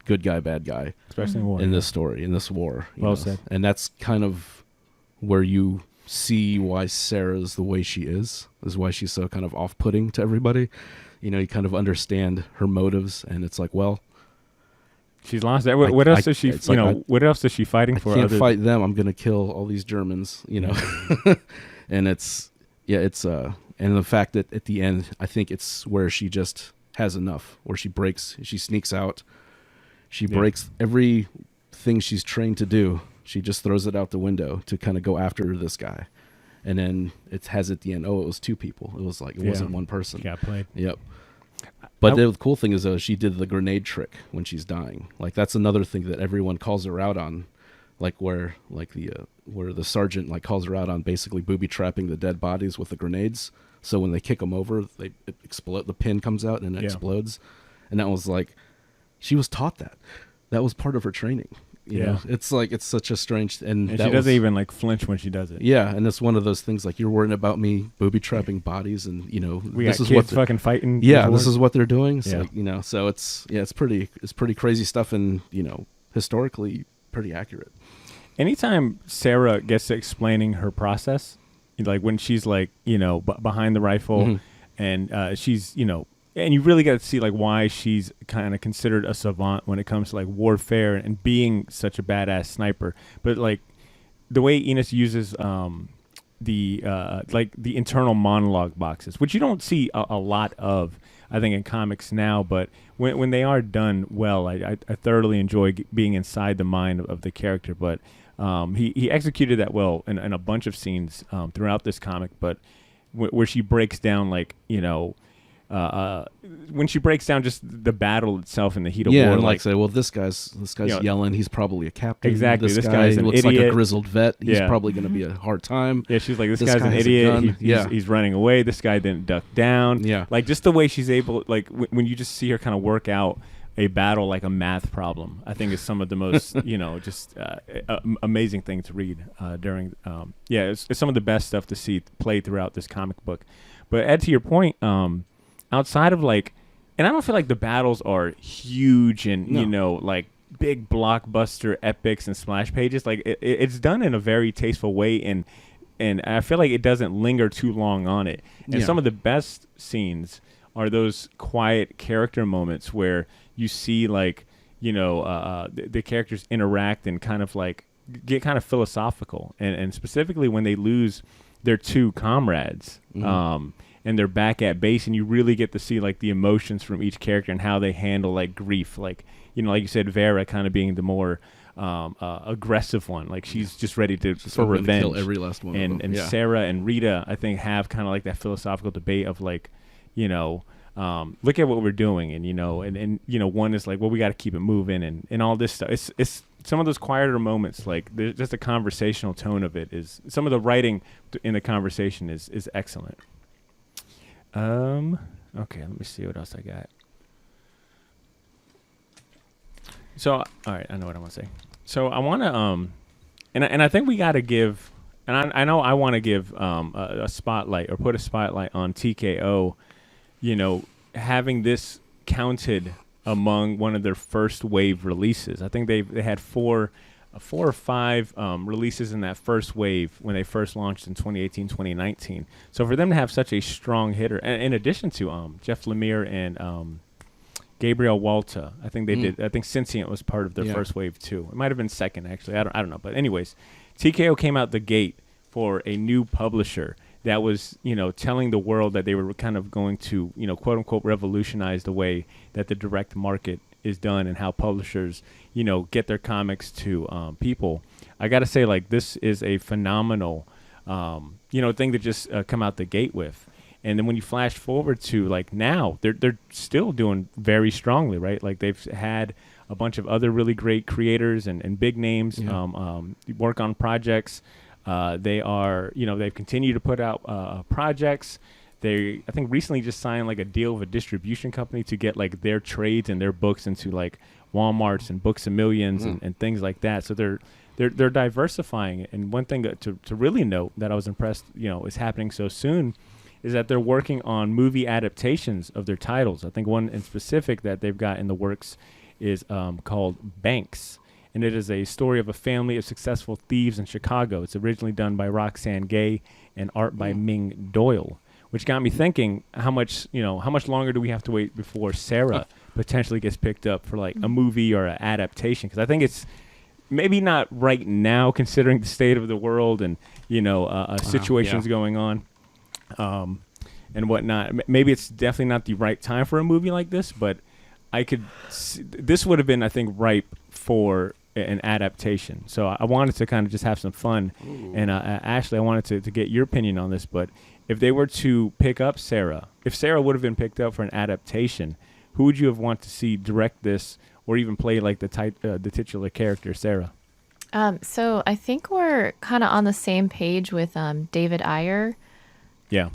Good guy, bad guy, especially in this story, in this war. Well said. And that's kind of where you see why Sarah's the way she is why she's so kind of off-putting to everybody. You kind of understand her motives, and it's like, well, she's lost that. What else is she? What else is she fighting for? I can't fight them. I'm gonna kill all these Germans. And it's and the fact that at the end, I think it's where she just has enough, where she sneaks out. She breaks everything she's trained to do. She just throws it out the window to kind of go after this guy. And then it has at the end, it was two people. It was like, it wasn't one person. She got played. Yep. But the cool thing is, she did the grenade trick when she's dying. Like, that's another thing that everyone calls her out on. Like, where the sergeant, like, calls her out on basically booby-trapping the dead bodies with the grenades. So when they kick them over, it explode. The pin comes out and it explodes. And that was like... She was taught that. That was part of her training. You know? It's like, it's such a strange... And she doesn't even like flinch when she does it. Yeah, and it's one of those things like, you're worrying about me booby-trapping bodies, and, we this got is kids what fucking fighting. Yeah, this is what they're doing. So, so it's pretty crazy stuff, and, historically pretty accurate. Anytime Sara gets to explaining her process, like when she's like, behind the rifle, and she's, and you really got to see like why she's kind of considered a savant when it comes to like warfare and being such a badass sniper. But like the way Ennis uses the internal monologue boxes, which you don't see a lot of, I think, in comics now, but when they are done well, I thoroughly enjoy being inside the mind of the character. But he executed that well in a bunch of scenes throughout this comic. But where she breaks down, like, when she breaks down just the battle itself in the heat of war, and like say, well, this guy's yelling. He's probably a captain. Exactly. This guy guy's an looks idiot. like a grizzled vet. He's probably going to be a hard time. Yeah, she's like, this guy's an idiot. He's running away. This guy didn't duck down. Yeah, like just the way she's able, like when you just see her kind of work out a battle like a math problem, I think is some of the most amazing thing to read during. It's some of the best stuff to see played throughout this comic book. But Ed, to your point, outside of like, and I don't feel like the battles are huge and like big blockbuster epics and splash pages. Like it's done in a very tasteful way, and I feel like it doesn't linger too long on it. And some of the best scenes are those quiet character moments where you see like the characters interact and kind of like get kind of philosophical, and specifically when they lose their two comrades. And they're back at base, and you really get to see like the emotions from each character and how they handle like grief. Like, like you said, Vera kind of being the more aggressive one. Like she's just ready for revenge. Kill every last one. And Sara and Rita, I think, have kind of like that philosophical debate of like, look at what we're doing, and one is like, well, we got to keep it moving, and all this stuff. It's some of those quieter moments, like there's just a conversational tone of it. Is some of the writing in the conversation is excellent. Okay, let me see what else I got. So, all right, I know what I want to say. So I want to, and I think we got to give, and I know I want to give a spotlight or put a spotlight on TKO, having this counted among one of their first wave releases. I think they had four or five releases in that first wave when they first launched in 2018, 2019. So for them to have such a strong hitter, and in addition to Jeff Lemire and Gabriel Walta, I think they did. I think Sentient was part of their first wave too. It might have been second, actually. I don't know. But anyways, TKO came out the gate for a new publisher that was, telling the world that they were kind of going to, quote unquote, revolutionize the way that the direct market is done and how publishers, get their comics to people. I got to say, like, this is a phenomenal, thing to just come out the gate with. And then when you flash forward to like now, they're still doing very strongly, right? Like they've had a bunch of other really great creators and big names work on projects. They are, they've continued to put out projects. They, I think, recently just signed like a deal with a distribution company to get like their trades and their books into like Walmarts and Books A Millions and things like that. So they're diversifying. And one thing to really note that I was impressed, is happening so soon is that they're working on movie adaptations of their titles. I think one in specific that they've got in the works is called Banks. And it is a story of a family of successful thieves in Chicago. It's originally done by Roxane Gay and art by Ming Doyle, which got me thinking how much longer do we have to wait before Sara potentially gets picked up for like a movie or an adaptation? Because I think it's maybe not right now considering the state of the world and, situations going on. And whatnot. Maybe it's definitely not the right time for a movie like this, but I could. This would have been, I think, ripe for an adaptation. So I wanted to kind of just have some fun. Ooh. And Ashley, I wanted to get your opinion on this. But if they were to pick up Sara, if Sara would have been picked up for an adaptation, who would you have wanted to see direct this or even play like the titular character, Sara? So I think we're kind of on the same page with David Ayer. Yeah.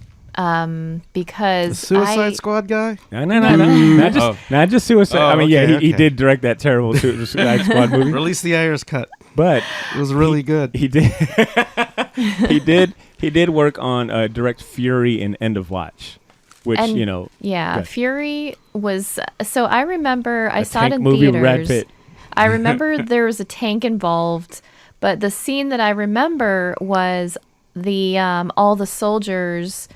Because the Suicide Squad guy? No, not just Suicide. I mean, he did direct that terrible Suicide Squad movie. Release the Ayers cut. But it was really good. He did. he did work on direct Fury and End of Watch, which Fury was. So I remember I saw it in movie theaters. Brad Pitt. I remember there was a tank involved, but the scene that I remember was the all the soldiers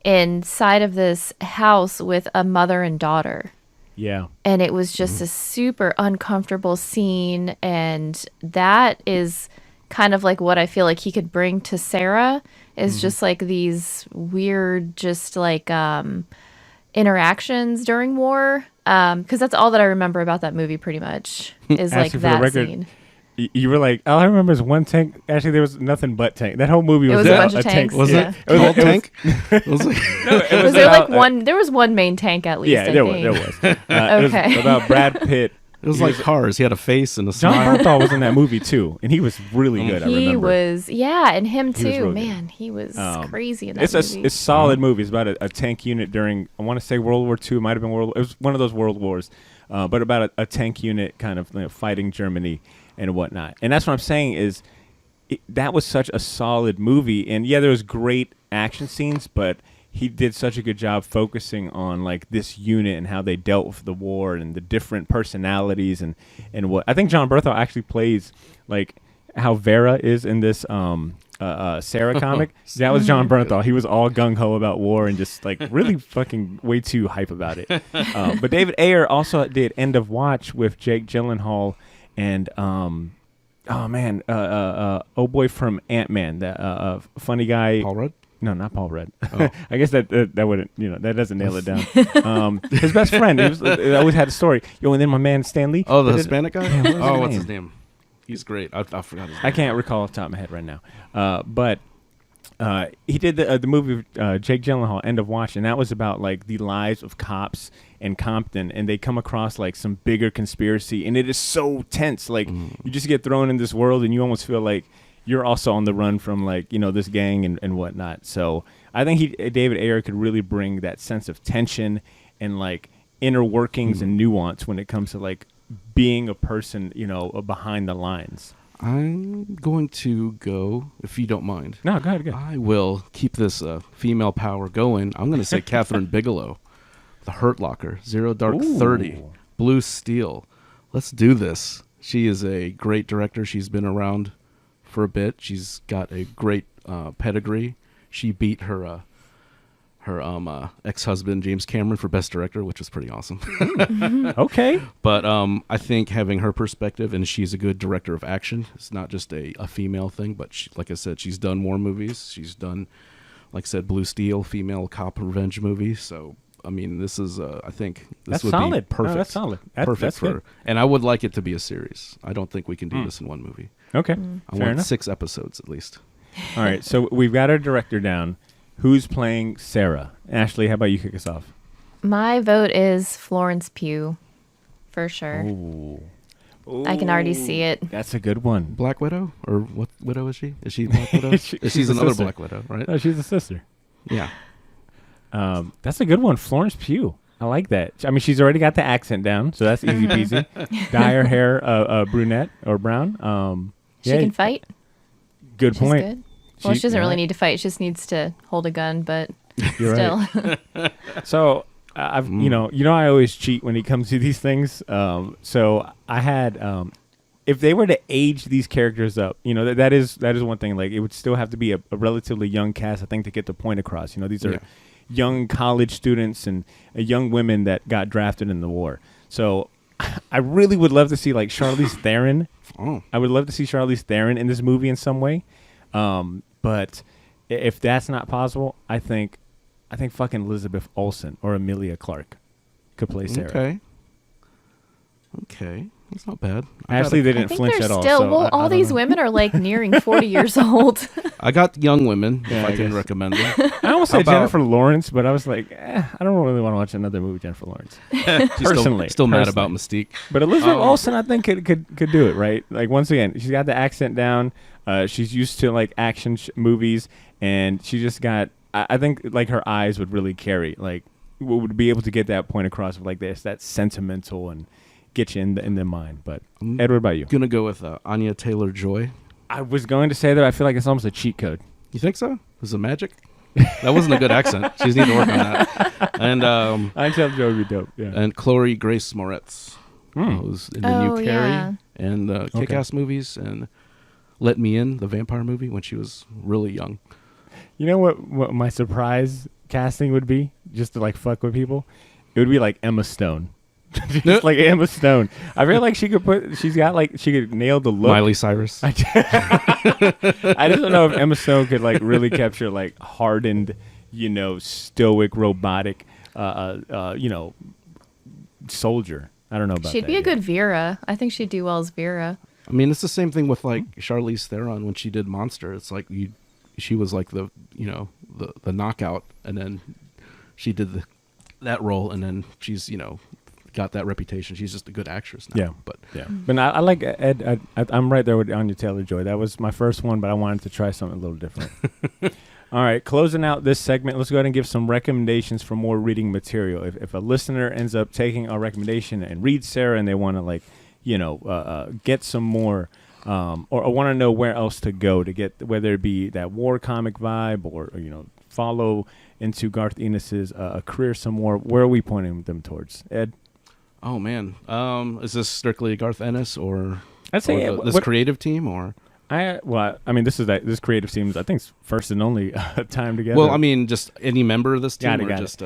inside of this house with a mother and daughter. Yeah. And it was just a super uncomfortable scene. And that is kind of like what I feel like he could bring to Sara is just like these weird, just like interactions during war. Because that's all that I remember about that movie pretty much is like that scene. You were like, all I remember is one tank. Actually, there was nothing but tank. That whole movie was a bunch of tanks. tank. Was Yeah. it? It was a tank? It was like, No, it Was there like one? There was one main tank at least. Yeah, I there think. was. It was Okay. about Brad Pitt. it was like Cars. He had a face and a John smile. Bernthal was in that movie too, and he was really good. I He remember. was, yeah, and him He was too. real good. Man, he was crazy in that It's movie. it's a solid movie. It's about a tank unit during, I want to say World War II. It might have been it was one of those world wars, but about a tank unit kind of fighting Germany and whatnot. And that's what I'm saying is that was such a solid movie. And yeah, there was great action scenes, but he did such a good job focusing on like this unit and how they dealt with the war and the different personalities and what I think John Bernthal actually plays like how Vera is in this Sara comic. That was John Bernthal. He was all gung ho about war and just like really fucking way too hype about it. But David Ayer also did End of Watch with Jake Gyllenhaal and oh boy from Ant-Man, that funny guy. Paul Rudd? No, not Paul Rudd. Oh. I guess that wouldn't, that doesn't nail it down. His best friend, he always had a story. And then my man Stan Lee. Oh, the Hispanic guy? Yeah, what was his what's name? his name? He's great. I forgot his name. I can't recall off the top of my head right now. But he did the movie with Jake Gyllenhaal, End of Watch, and that was about like the lives of cops in Compton, and they come across like some bigger conspiracy, and it is so tense. Like you just get thrown in this world, and you almost feel like you're also on the run from like this gang and whatnot. So I think David Ayer could really bring that sense of tension and like inner workings and nuance when it comes to like being a person, behind the lines. I'm going to go, if you don't mind. No, go ahead. I will keep this female power going. I'm going to say Catherine Bigelow, The Hurt Locker, Zero Dark 30, Blue Steel. Let's do this. She is a great director. She's been around for a bit. She's got a great pedigree. She beat her ex-husband James Cameron for Best Director, which was pretty awesome. Okay. But I think having her perspective, and she's a good director of action. It's not just a female thing, but like I said, she's done war movies. She's done, like I said, Blue Steel, female cop revenge movie. So I mean, this is I think this would solid. be perfect. No, that's solid. Perfect that's for good. her. And I would like it to be a series. I don't think we can do this in one movie. Okay. I Fair want enough. 6 episodes at least. All right. So we've got our director down. Who's playing Sara? Ashley, how about you kick us off? My vote is Florence Pugh, for sure. Ooh. I can already see it. That's a good one. Black Widow? Or what widow is she? Is she Black Widow? She's She's the another sister. Black Widow, right? Oh, she's a sister. Yeah. That's a good one. Florence Pugh. I like that. I mean, she's already got the accent down, so that's easy peasy. Dye her hair brunette or brown. She can fight. Good She's point. good. Well, she doesn't really need to fight. She just needs to hold a gun, but You're still. Right. So I've I always cheat when it comes to these things. So I had if they were to age these characters up, that is one thing. Like it would still have to be a relatively young cast, I think, to get the point across. These are young college students and young women that got drafted in the war. So I really would love to see like Charlize Theron. Oh. I would love to see Charlize Theron in this movie in some way. But if that's not possible, I think fucking Elizabeth Olsen or Emilia Clarke could play Sara. Okay. That's not bad. Actually, they I didn't think flinch they're at all. still, so I all don't these know. women are like nearing 40 years old. I got young women, Yeah, if I I can guess. recommend them. I almost How said about- Jennifer Lawrence, but I was like, I don't really want to watch another movie with Jennifer Lawrence. She's Personally. still mad Personally. about Mystique. But Elizabeth Olsen, I think could do it, right? Like once again, she's got the accent down. She's used to like action movies, and she just got. I think like her eyes would really carry, like would be able to get that point across of like this, that sentimental and get you in the mind. But Edward, about you? Gonna go with Anya Taylor-Joy. I was going to say that I feel like it's almost a cheat code. You think so? Was it magic? That wasn't a good accent. She's need to work on that. And I tell Joe would be dope. Yeah. and Chloe Grace Moretz, who's in the new Carrie yeah. and Kick-Ass movies and Let Me In, the vampire movie, when she was really young. You know what my surprise casting would be, just to like fuck with people? It would be like Emma Stone. Just like Emma Stone. I feel like she could nail the look. Miley Cyrus. I just don't know if Emma Stone could like really capture like hardened, stoic, robotic, soldier. I don't know about She'd that be a yet. good Vera. I think she'd do well as Vera. I mean, it's the same thing with like Charlize Theron when she did Monster. It's like she was like the knockout, and then she did that role, and then she's got that reputation. She's just a good actress now. But I like Ed. I'm right there with Anya Taylor-Joy. That was my first one, but I wanted to try something a little different. All right, closing out this segment, let's go ahead and give some recommendations for more reading material. If a listener ends up taking our recommendation and read Sara, and they want to get some more, or want to know where else to go to get, whether it be that war comic vibe or follow into Garth Ennis's career some more, where are we pointing them towards, Ed? Oh man, is this strictly Garth Ennis or I'd say this creative team or? This creative team, I think, is first and only time together. Well, I mean, just any member of this team, or just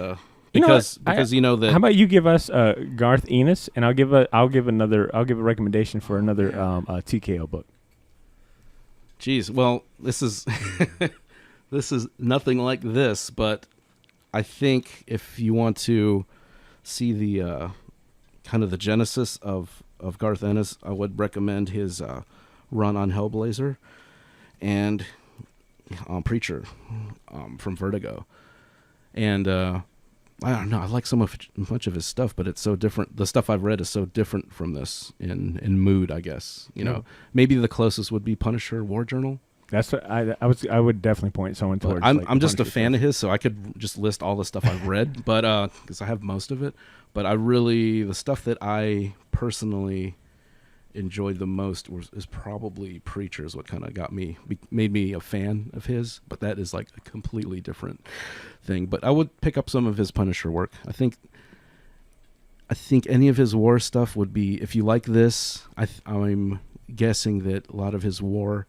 because that. How about you give us Garth Ennis, and I'll give a recommendation for another TKO book. Geez, well, this is this is nothing like this, but I think if you want to see the kind of the genesis of Garth Ennis, I would recommend his run on Hellblazer and Preacher from Vertigo. And I don't know, I like much of his stuff, but it's so different. The stuff I've read is so different from this in mood, I guess. Maybe the closest would be Punisher War Journal. That's what I would definitely point someone towards. I'm just a fan of his, so I could just list all the stuff I've read, but because I have most of it. But the stuff that I personally enjoyed the most is probably Preacher, is what kind of made me a fan of his, but that is like a completely different thing. But I would pick up some of his Punisher work. I think any of his war stuff would be, if you like this, I'm guessing that a lot of his war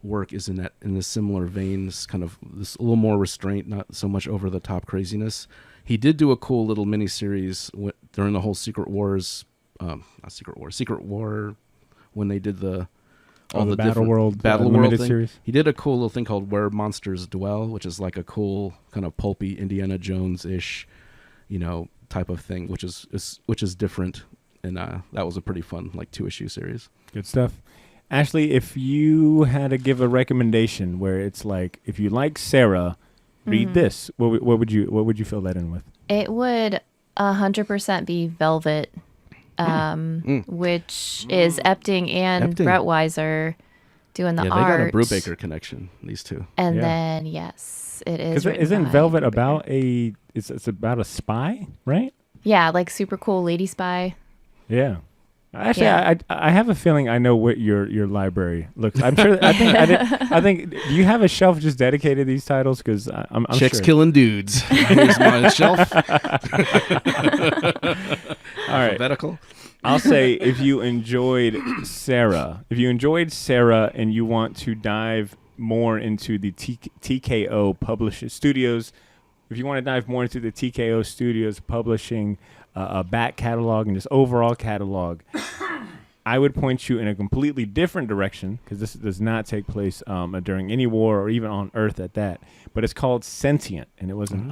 work is in the similar veins, kind of this a little more restraint, not so much over the top craziness. He did do a cool little mini series during the whole Secret War, when they did the Battle World thing. Series. He did a cool little thing called Where Monsters Dwell, which is like a cool kind of pulpy Indiana Jones-ish, type of thing, which is different, and that was a pretty fun 2-issue series. Good stuff. Ashley, if you had to give a recommendation where it's like, if you like Sara, read this, what would you fill that in with? It would 100% be Velvet. Which is Epting and Brett Weiser doing the art. Yeah, they got a Brubaker connection, these two. And then, yes, it is. Isn't Velvet about it's about a spy, right? Yeah, like super cool lady spy. Yeah. Actually, I have a feeling I know what your library looks. I'm sure. I think. Do you have a shelf just dedicated to these titles? Because I'm Chicks sure. Killing Dudes. Here's my shelf. All right. Alphabetical. I'll say if you enjoyed Sara, and you want to dive more into the TKO Publishing Studios, if you want to dive more into the TKO Studios publishing a back catalog and just overall catalog, I would point you in a completely different direction, because this does not take place during any war or even on Earth at that. But it's called Sentient, and it was an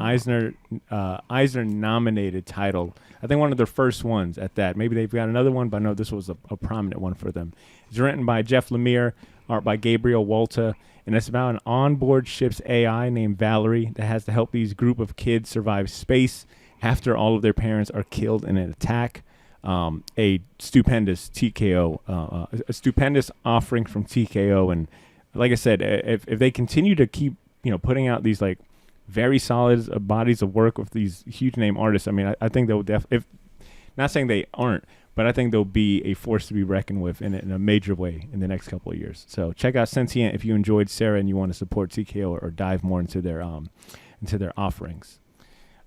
Eisner-nominated title. I think one of their first ones at that. Maybe they've got another one, but I know this was a prominent one for them. It's written by Jeff Lemire, art by Gabriel Walta, and it's about an onboard ship's AI named Valerie that has to help these group of kids survive space after all of their parents are killed in an attack. A stupendous TKO, a stupendous offering from TKO, and like I said, if they continue to keep putting out these very solid bodies of work with these huge name artists, I mean, I think they'll if not saying they aren't, but I think they'll be a force to be reckoned with in a major way in the next couple of years. So check out Sentient if you enjoyed Sara and you want to support TKO or dive more into their offerings.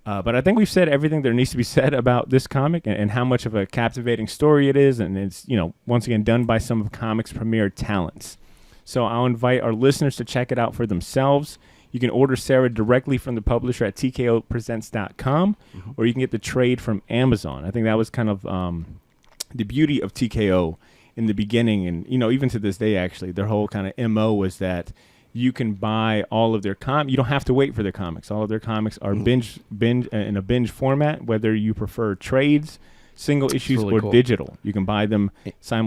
But I think we've said everything there needs to be said about this comic and how much of a captivating story it is. And it's, once again, done by some of comics' premier talents. So I'll invite our listeners to check it out for themselves. You can order Sara directly from the publisher at tkopresents.com, or you can get the trade from Amazon. I think that was kind of the beauty of TKO in the beginning, and even to this day, actually, their whole kind of MO was that you can buy all of their you don't have to wait for their comics. All of their comics are binge in a binge format, whether you prefer trades, single issues, really or cool. digital. You can buy them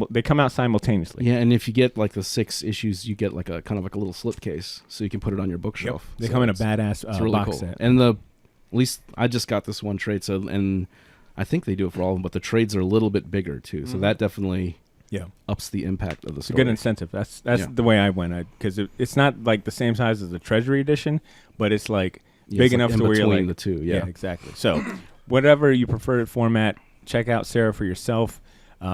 they come out simultaneously. Yeah, and if you get like the 6 issues, you get like a kind of like a little slipcase, so you can put it on your bookshelf. They So come in a badass it's really box cool. set. And at least I just got this one trade, and I think they do it for all of them, but the trades are a little bit bigger too, so that definitely ups the impact of the It's story. a good incentive. That's the way I went, because it's not like the same size as the Treasury edition, but it's like big it's like enough in to where you're between like the two. Yeah, exactly. So whatever you prefer format, check out Sara for yourself.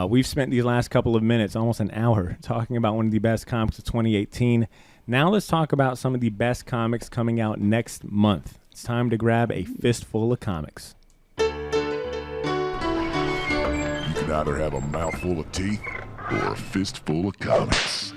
We've spent these last couple of minutes, almost an hour, talking about one of the best comics of 2018. Now let's talk about some of the best comics coming out next month. It's time to grab a fistful of comics. You can either have a mouthful of teeth or a fistful of comics.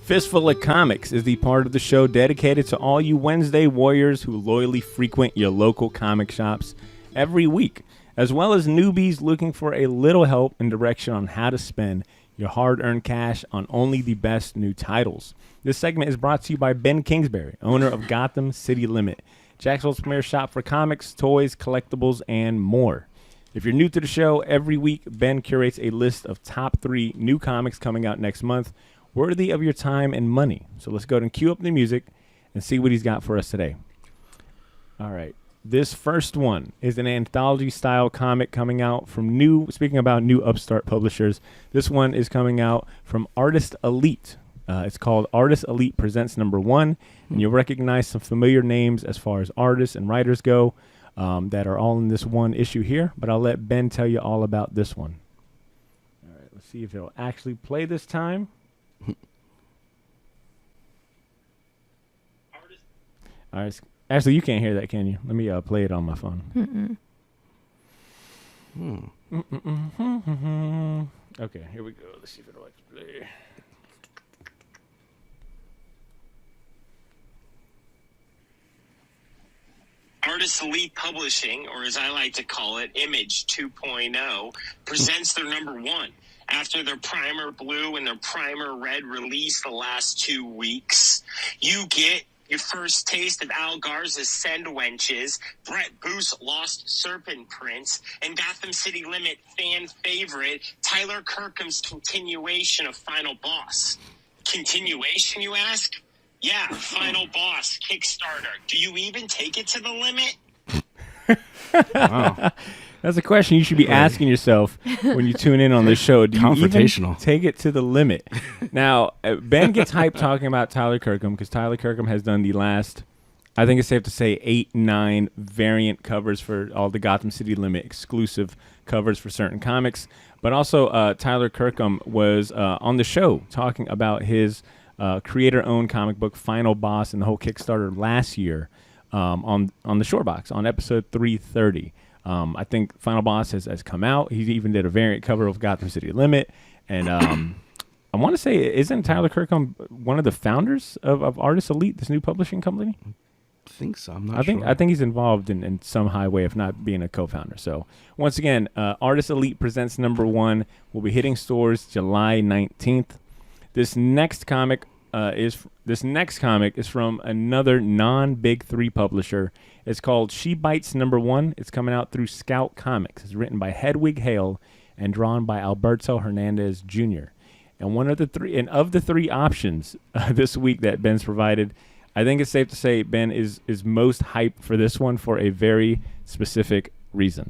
Fistful of Comics is the part of the show dedicated to all you Wednesday warriors who loyally frequent your local comic shops every week, as well as newbies looking for a little help and direction on how to spend your hard-earned cash on only the best new titles. This segment is brought to you by Ben Kingsbury, owner of Gotham City Limit, Jacksonville's premier shop for comics, toys, collectibles, and more. If you're new to the show, every week Ben curates a list of top 3 new comics coming out next month, worthy of your time and money. So let's go ahead and cue up the music and see what he's got for us today. All right. This first one is an anthology-style comic coming out from speaking about new upstart publishers, this one is coming out from Artist Elite. It's called Artist Elite Presents #1, and you'll recognize some familiar names as far as artists and writers go that are all in this one issue here, but I'll let Ben tell you all about this one. All right, let's see if it'll actually play this time. All right, actually, you can't hear that, can you? Let me play it on my phone. Okay, here we go. Let's see if it'll actually play. Artist Elite Publishing, or as I like to call it, Image 2.0, presents their #1. After their Primer Blue and their Primer Red release the last 2 weeks, you get your first taste of Al Garza's Send Wenches, Brett Booth's Lost Serpent Prince, and Gotham City Limit fan favorite Tyler Kirkham's continuation of Final Boss. Continuation, you ask? Yeah, Final Boss, Kickstarter. Do you even take it to the limit? Wow. That's a question you should be asking yourself when you tune in on this show. Do you even take it to the limit? Now, Ben gets hyped talking about Tyler Kirkham because Tyler Kirkham has done the last, I think it's safe to say, 8, 9 variant covers for all the Gotham City Limit exclusive covers for certain comics. But also, Tyler Kirkham was on the show talking about his creator-owned comic book Final Boss and the whole Kickstarter last year on the Shorebox on episode 330. I think Final Boss has come out. He even did a variant cover of Gotham City Limit. And I want to say, isn't Tyler Kirkham one of the founders of Artist Elite, this new publishing company? I think so. I'm not sure. I think he's involved in some high way, if not being a co-founder. So once again, Artist Elite presents #1. Will be hitting stores July 19th. This next comic is from another non-Big 3 publisher. It's called She Bites #1. It's coming out through Scout Comics. It's written by Hedwig Hale and drawn by Alberto Hernandez Jr. And of the three options this week that Ben's provided, I think it's safe to say Ben is most hyped for this one for a very specific reason.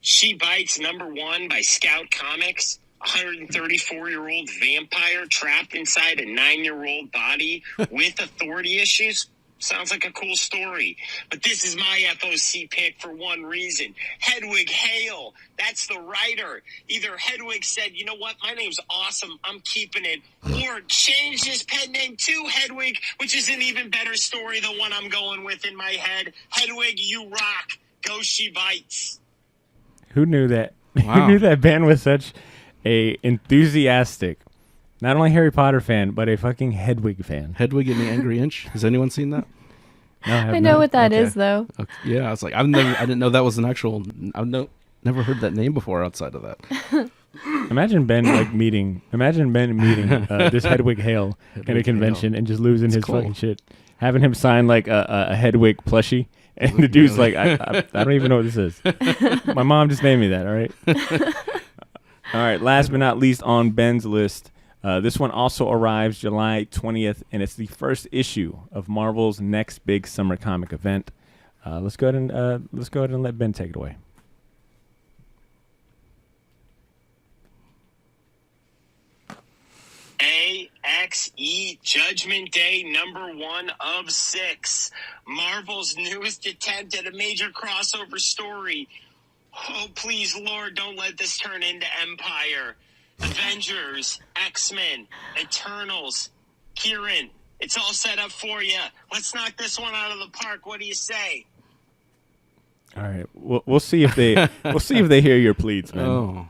She Bites #1 by Scout Comics. 134-year-old vampire trapped inside a 9-year-old body with authority issues. Sounds like a cool story. But this is my FOC pick for one reason. Hedwig Hale. That's the writer. Either Hedwig said, you know what, my name's awesome, I'm keeping it, or changed his pen name to Hedwig, which is an even better story, the one I'm going with in my head. Hedwig, you rock. Go She Bites. Who knew that? Wow. Who knew that band was such a enthusiastic, not only Harry Potter fan, but a fucking Hedwig fan? Hedwig and the Angry Inch. Has anyone seen that? No, I have I know not. what that Okay. is, though. Okay. Yeah, I was like, I didn't know that was an actual. Never heard that name before outside of that. Imagine Ben meeting this Hedwig Hale in a Hedwig convention and just losing his cool. fucking shit. Having him sign like a Hedwig plushie, and the dude's like, I don't even know what this is. My mom just named me that. All right. All right. Last but not least on Ben's list, this one also arrives July 20th, and it's the first issue of Marvel's next big summer comic event. Let's go ahead and let Ben take it away. AXE Judgment Day #1 of 6. Marvel's newest attempt at a major crossover story. Oh, please, Lord, don't let this turn into Empire. Avengers, X-Men, Eternals. Kieran, it's all set up for you. Let's knock this one out of the park. What do you say? All right. We'll see if they hear your pleads, man. Oh,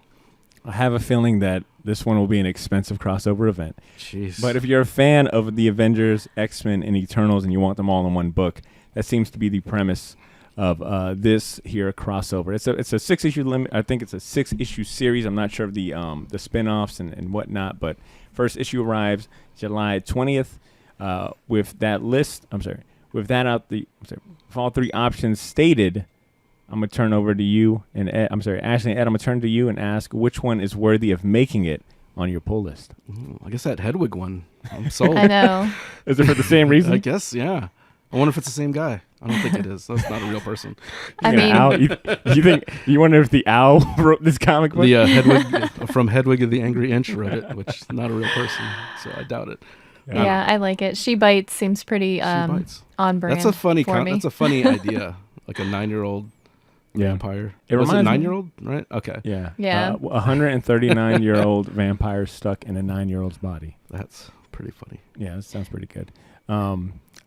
I have a feeling that this one will be an expensive crossover event. jeez. But if you're a fan of the Avengers, X-Men, and Eternals, and you want them all in one book, that seems to be the premise of this here crossover. It's a 6-issue limit. I think it's a 6-issue series. I'm not sure of the spin-offs and whatnot, but first issue arrives July 20th. With that list, with all three options stated, I'm going to turn over to you and Ed. Ashley and Ed, I'm going to turn to you and ask which one is worthy of making it on your pull list. I guess that Hedwig one. I'm sold. I know. Is it for the same reason? I guess, yeah. I wonder if it's the same guy. I don't think it is. That's not a real person. I mean, Owl, you wonder if the owl wrote this comic book? The Hedwig from Hedwig of the Angry Inch wrote it, which is not a real person, so I doubt it. yeah, I like it. She Bites seems pretty Bites. on brand. That's a funny. for me. That's a funny idea. Like a 9-year-old vampire. It Was it reminds me- 9-year-old? Right. Okay. Yeah. Yeah. A 139-year-old vampire stuck in a 9-year-old's body. That's pretty funny. Yeah, that sounds pretty good.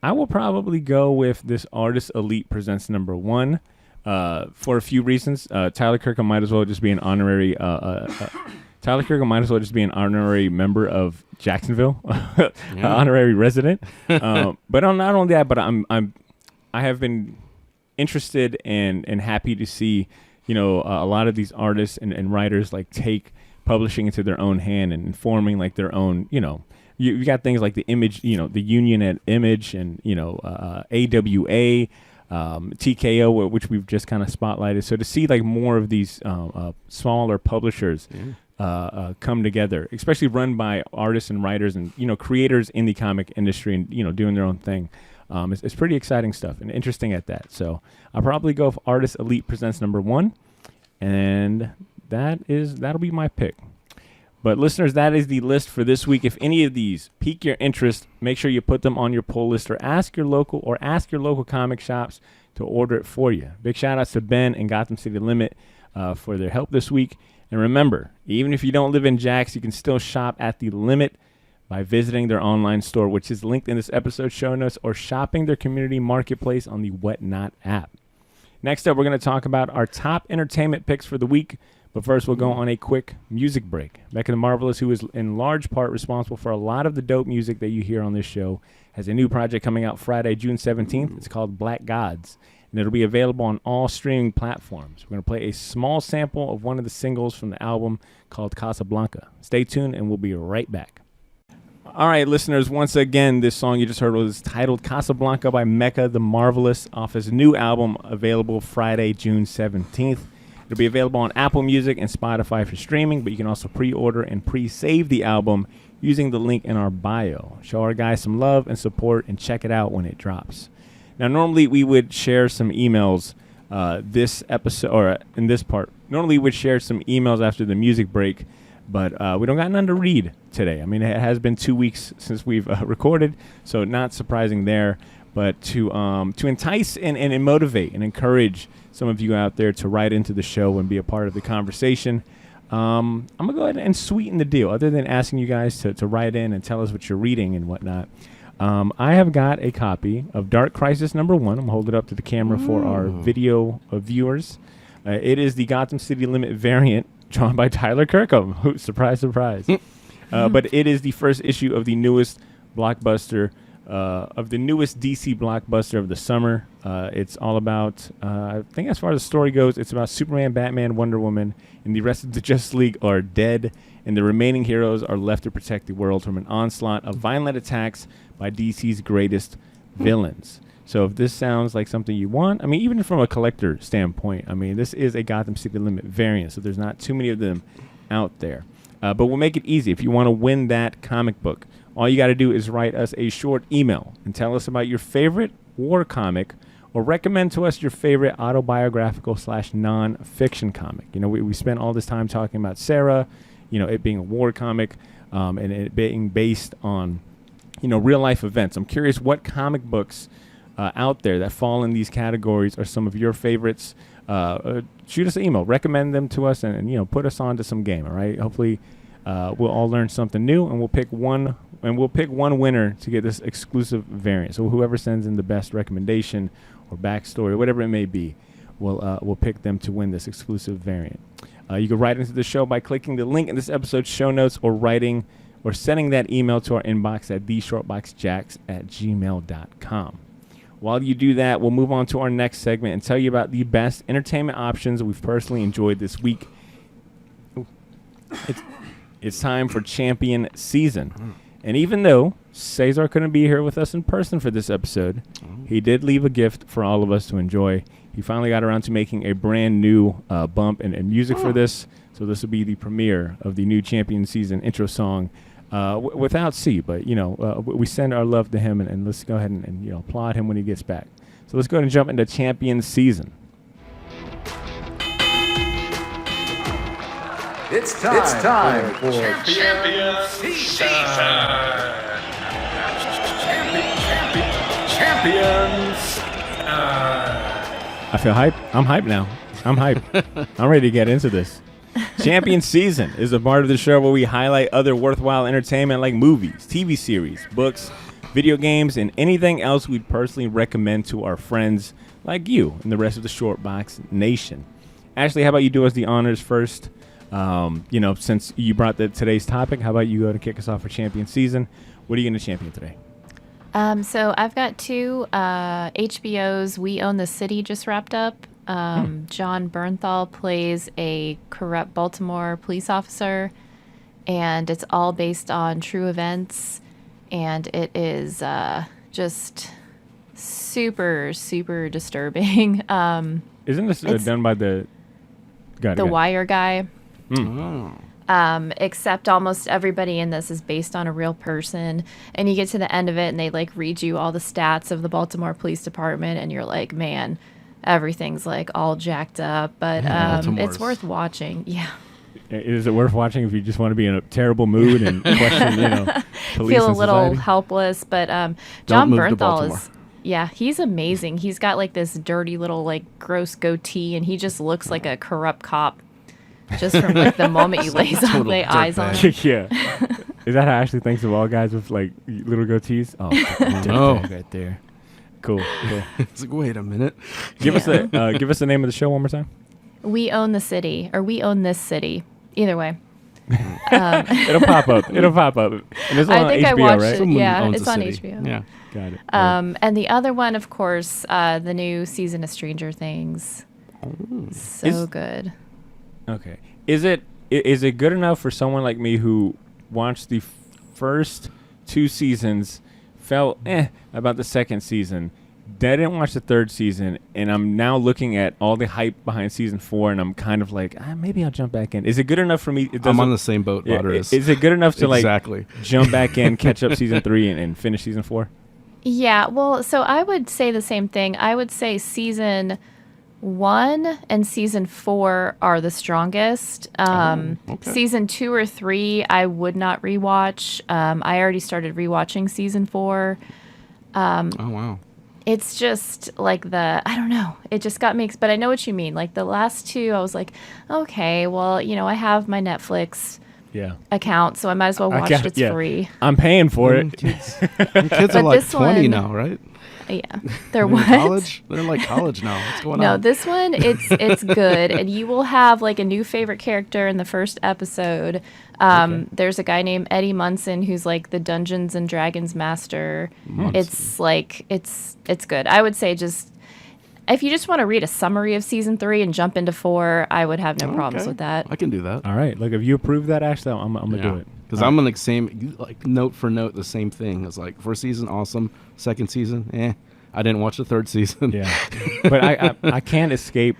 I will probably go with this Artist Elite Presents #1 for a few reasons. Tyler Kirkham might as well just be an honorary. Tyler Kirkham might as well just be an honorary member of Jacksonville, honorary resident. But not only that, but I have been interested and happy to see, a lot of these artists and writers like take publishing into their own hand and forming like their own, you got things like the Image, the Union at Image and, AWA, TKO, which we've just kind of spotlighted. So to see like more of these smaller publishers come together, especially run by artists and writers and, creators in the comic industry and, doing their own thing. It's pretty exciting stuff and interesting at that. So I'll probably go with Artist Elite Presents #1, and that'll be my pick. But listeners, that is the list for this week. If any of these pique your interest, make sure you put them on your pull list or ask your local comic shops to order it for you. Big shout outs to Ben and Gotham City Limit for their help this week. And remember, even if you don't live in Jax, you can still shop at the Limit by visiting their online store, which is linked in this episode's show notes, or shopping their community marketplace on the Whatnot app. Next up, we're going to talk about our top entertainment picks for the week. But first, we'll go on a quick music break. Becca the Marvelous, who is in large part responsible for a lot of the dope music that you hear on this show, has a new project coming out Friday, June 17th. It's called Black Gods, and it'll be available on all streaming platforms. We're going to play a small sample of one of the singles from the album called Casablanca. Stay tuned, and we'll be right back. All right, listeners, once again, this song you just heard was titled Casablanca by Mecca the Marvelous off his new album, available Friday, June 17th. It'll be available on Apple Music and Spotify for streaming, but you can also pre-order and pre-save the album using the link in our bio. Show our guys some love and support and check it out when it drops. Now, normally we would share some emails this episode, or in this part. Normally we would share some emails after the music break, but we don't got none to read today. I mean, it has been 2 weeks since we've recorded, so not surprising there. But to entice and motivate and encourage some of you out there to write into the show and be a part of the conversation, I'm going to go ahead and sweeten the deal. Other than asking you guys to write in and tell us what you're reading and whatnot, I have got a copy of Dark Crisis #1. I'm going to hold it up to the camera for our video viewers. It is the Gotham City Limit variant drawn by Tyler Kirkham. Surprise, surprise. But it is the first issue of the newest blockbuster, of the newest DC blockbuster of the summer. It's all about, I think as far as the story goes, it's about Superman, Batman, Wonder Woman, and the rest of the Justice League are dead, and the remaining heroes are left to protect the world from an onslaught of violent attacks by DC's greatest villains. So if this sounds like something you want, I mean, even from a collector standpoint, I mean, this is a Gotham City Limit variant, so there's not too many of them out there. But we'll make it easy. If you want to win that comic book, all you got to do is write us a short email and tell us about your favorite war comic, or recommend to us your favorite autobiographical / non-fiction comic. You know, we spent all this time talking about Sara, you know, it being a war comic, and it being based on, you know, real life events. I'm curious what comic books out there that fall in these categories are some of your favorites. Shoot us an email, recommend them to us, and you know, put us on to some game. All right. Hopefully, we'll all learn something new, and we'll pick one winner to get this exclusive variant. So whoever sends in the best recommendation or backstory, or whatever it may be, we'll pick them to win this exclusive variant. You can write into the show by clicking the link in this episode's show notes, or writing or sending that email to our inbox at theshortboxjacks@gmail.com. While you do that, we'll move on to our next segment and tell you about the best entertainment options we've personally enjoyed this week. It's time for Champion Season. And even though Cesar couldn't be here with us in person for this episode, he did leave a gift for all of us to enjoy. He finally got around to making a brand new bump and music for this. So this will be the premiere of the new Champion Season intro song. Without C, but you know, we send our love to him, and let's go ahead and you know, applaud him when he gets back. So let's go ahead and jump into Champion Season. It's time for Champion Season. Champions. I feel hype. I'm hyped now. I'm hyped. I'm ready to get into this. Champion Season is a part of the show where we highlight other worthwhile entertainment like movies, TV series, books, video games, and anything else we'd personally recommend to our friends like you and the rest of the Shortbox Nation. Ashley, how about you do us the honors first? You know, since you brought today's topic, how about you go to kick us off for Champion Season? What are you going to champion today? So I've got two HBO's We Own the City just wrapped up. John Bernthal plays a corrupt Baltimore police officer, and it's all based on true events, and it is just super, super disturbing. Isn't this done by the Wire guy? Except almost everybody in this is based on a real person, and you get to the end of it and they like read you all the stats of the Baltimore Police Department, and you're like, man, everything's like all jacked up, but it's worth watching. Yeah. Is it worth watching if you just want to be in a terrible mood and question, you know, police feel a and little society? Helpless? But John Bernthal is, yeah, he's amazing. He's got like this dirty little like gross goatee, and he just looks like a corrupt cop just from like the moment you lay the eyes on him. Yeah. Is that how Ashley thinks of all guys with like little goatees? Oh, no, right there. Cool. It's like, wait a minute. Give us the name of the show one more time. We Own the City, or We Own This City. Either way. It'll pop up. And it's on I think HBO, I watched right? it. Someone Yeah, owns it's the on city. HBO. Yeah. Got it. And the other one, of course, the new season of Stranger Things. So good. Okay. Is it good enough for someone like me who watched the first 2 seasons, felt about the second season, didn't watch the third season, and I'm now looking at all the hype behind season 4, and I'm kind of like, maybe I'll jump back in. Is it good enough for me? I'm on the same boat Potter is. Is it good enough to exactly. like jump back in, catch up season 3, and finish season 4? Yeah, well, so I would say the same thing. I would say season 1 and season 4 are the strongest. Okay. Season 2 or 3, I would not rewatch. I already started rewatching season 4. Oh, wow. It's just like I don't know. It just got me, but I know what you mean. Like the last 2, I was like, okay, well, you know, I have my Netflix account, so I might as well watch it. It's free. I'm paying for it. Kids are like 20 now, right? Yeah, they're in college. They're like college now. What's going on? No, this one it's good, and you will have like a new favorite character in the first episode. There's a guy named Eddie Munson who's like the Dungeons and Dragons master. It's like it's good. I would say just if you just want to read a summary of season 3 and jump into 4, I would have no problems with that. I can do that. All right, look, if you approve that, Ashley, I'm gonna do it. Because I'm on the same, like note for note, the same thing. It's like first season, awesome. Second season, I didn't watch the third season. Yeah, but I can't escape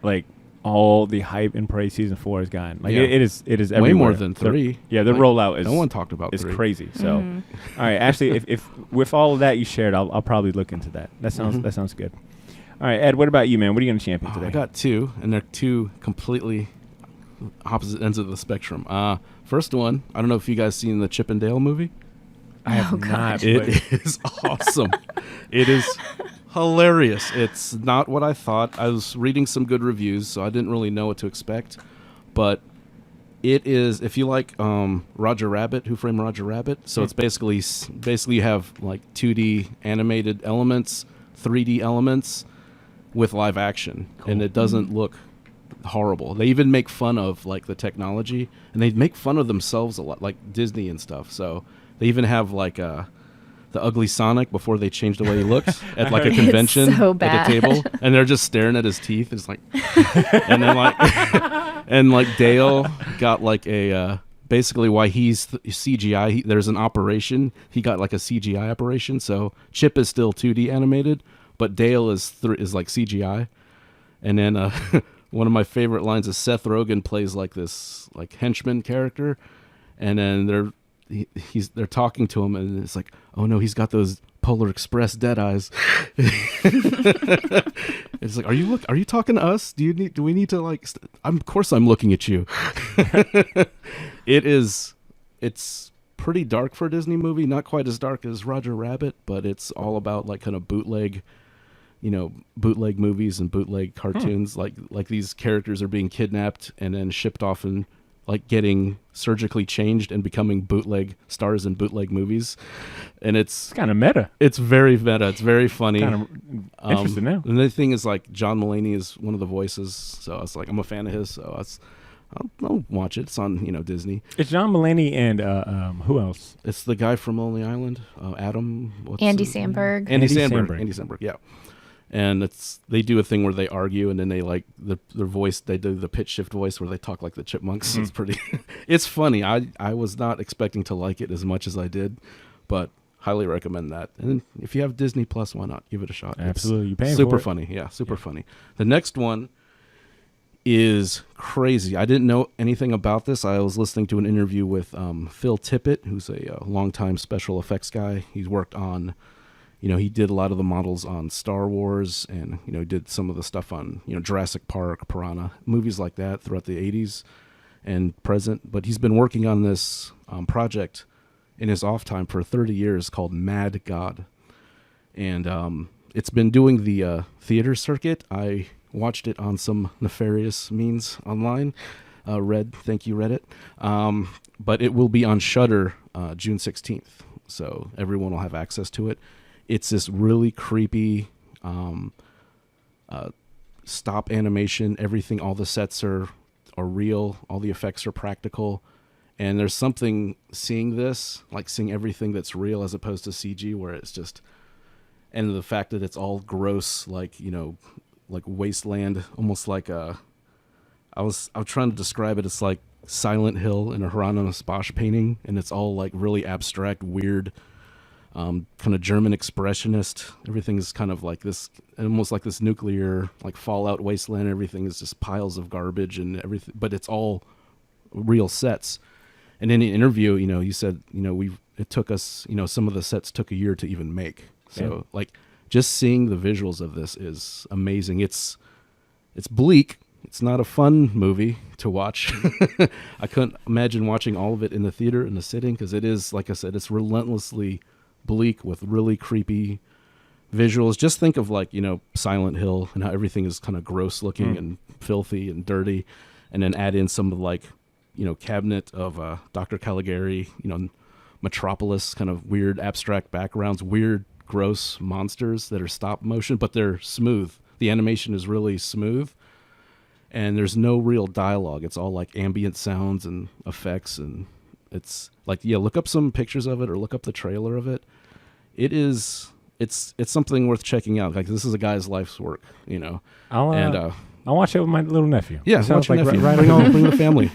like all the hype and praise season 4 has gotten. Like it is everywhere. Way more than 3. The rollout is no one talked about. It's 3. crazy. So, all right, Ashley, if with all of that you shared, I'll probably look into that. That sounds good. All right, Ed, what about you, man? What are you going to champion today? I got 2, and they're 2 completely opposite ends of the spectrum. First one, I don't know if you guys seen the Chip and Dale movie. I have not. It is awesome. It is hilarious. It's not what I thought. I was reading some good reviews, so I didn't really know what to expect. But it is, if you like Roger Rabbit, Who Framed Roger Rabbit. So it's basically you have like 2D animated elements, 3D elements with live action, and it doesn't look horrible. They even make fun of like the technology, and they make fun of themselves a lot, like Disney and stuff. So they even have like the ugly Sonic before they changed the way he looks at like a convention at a table, and they're just staring at his teeth. It's like, and then like, and like Dale got like a basically why he's CGI. There's an operation. He got like a CGI operation. So Chip is still 2D animated, but Dale is like CGI. And then one of my favorite lines is Seth Rogen plays like this like henchman character, and then they're talking to him, and it's like, oh no, he's got those Polar Express dead eyes. It's like, are you talking to us? Do we need to like? Of course I'm looking at you. It's pretty dark for a Disney movie. Not quite as dark as Roger Rabbit, but it's all about like kind of bootleg movies and bootleg cartoons. Like these characters are being kidnapped and then shipped off and like getting surgically changed and becoming bootleg stars in bootleg movies. And it's kind of meta. It's very meta. It's very funny. Kind of interesting now. And the thing is, like, John Mulaney is one of the voices, so I was like, I'm a fan of his, so I'll watch it. It's on, Disney. It's John Mulaney and who else? It's the guy from Lonely Island, Adam. Andy Samberg. Andy Samberg, yeah. And they do a thing where they argue, and then they like their voice. They do the pitch shift voice where they talk like the chipmunks. It's pretty. It's funny. I was not expecting to like it as much as I did, but highly recommend that. And if you have Disney Plus, why not give it a shot? Absolutely, you paying super for it. Funny. Yeah, super funny. The next one is crazy. I didn't know anything about this. I was listening to an interview with Phil Tippett, who's a longtime special effects guy. He's worked on. He did a lot of the models on Star Wars, and, did some of the stuff on, Jurassic Park, Piranha, movies like that throughout the 80s and present. But he's been working on this project in his off time for 30 years called Mad God. And it's been doing the theater circuit. I watched it on some nefarious means online. Thank you, Reddit. But it will be on Shudder June 16th, so everyone will have access to it. It's this really creepy stop animation. Everything, all the sets are real. All the effects are practical. And there's something seeing everything that's real as opposed to CG, where it's just, and the fact that it's all gross, like wasteland, almost like I was trying to describe it. It's like Silent Hill in a Hieronymus Bosch painting, and it's all like really abstract, weird, kind of German expressionist. Everything is kind of like this, almost like this nuclear, like Fallout wasteland. Everything is just piles of garbage and everything, but it's all real sets. And in the interview, you said, it took us, some of the sets took a year to even make. So like just seeing the visuals of this is amazing. It's bleak. It's not a fun movie to watch. I couldn't imagine watching all of it in the theater in the sitting, because it is, like I said, it's relentlessly bleak with really creepy visuals. Just think of like, Silent Hill and how everything is kind of gross looking and filthy and dirty, and then add in some of like cabinet of Dr. Caligari, Metropolis, kind of weird abstract backgrounds, weird gross monsters that are stop motion, but they're smooth. The animation is really smooth, and there's no real dialogue. It's all like ambient sounds and effects, and it's like, look up some pictures of it or look up the trailer of it. It's something worth checking out. Like, this is a guy's life's work, I'll watch it with my little nephew. Yeah, watch your nephew. Bring the family.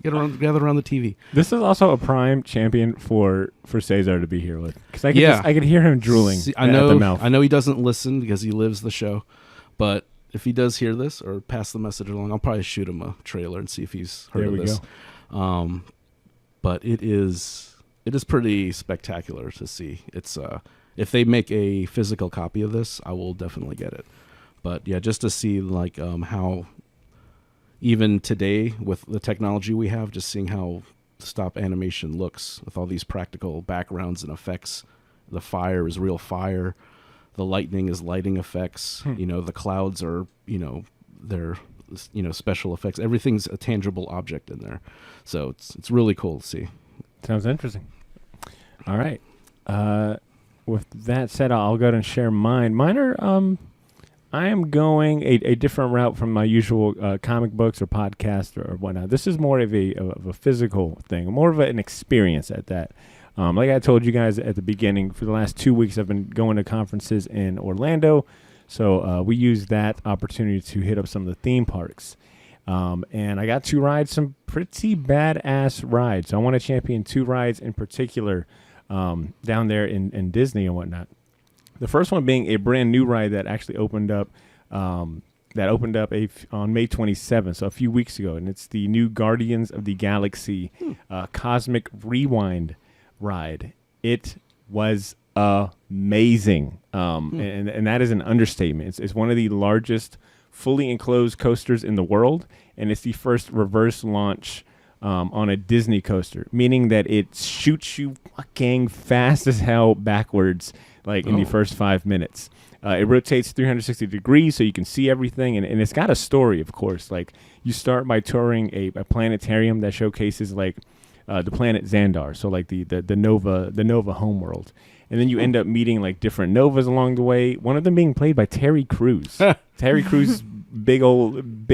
Gather around the TV. This is also a prime champion for Cesar to be here with, because I could hear him drooling at the mouth. I know he doesn't listen because he lives the show, but if he does hear this or pass the message along, I'll probably shoot him a trailer and see if he's heard of this. Go. But it is pretty spectacular to see. It's if they make a physical copy of this, I will definitely get it. But yeah, just to see like how even today with the technology we have, just seeing how stop animation looks with all these practical backgrounds and effects. The fire is real fire. The lightning is lighting effects. The clouds are, they're, special effects. Everything's a tangible object in there. So it's really cool to see. Sounds interesting. All right. With that said, I'll go ahead and share mine. Mine are, I am going a different route from my usual comic books or podcast or whatnot. This is more of a physical thing, more of an experience at that. Like I told you guys at the beginning, for the last 2 weeks, I've been going to conferences in Orlando. So we used that opportunity to hit up some of the theme parks. And I got to ride some pretty badass rides. So I want to champion 2 rides in particular down there in Disney and whatnot. The first one being a brand new ride that actually opened up on May 27th, so a few weeks ago, and it's the new Guardians of the Galaxy Cosmic Rewind ride. It was amazing, and that is an understatement. It's one of the largest fully enclosed coasters in the world, and it's the first reverse launch on a Disney coaster, meaning that it shoots you fucking fast as hell backwards, like in the first 5 minutes. It rotates 360 degrees so you can see everything, and it's got a story, of course. Like, you start by touring a planetarium that showcases like the planet Xandar, so like the Nova homeworld, and then you end up meeting like different Novas along the way. One of them being played by Terry Crews. Terry Crews' big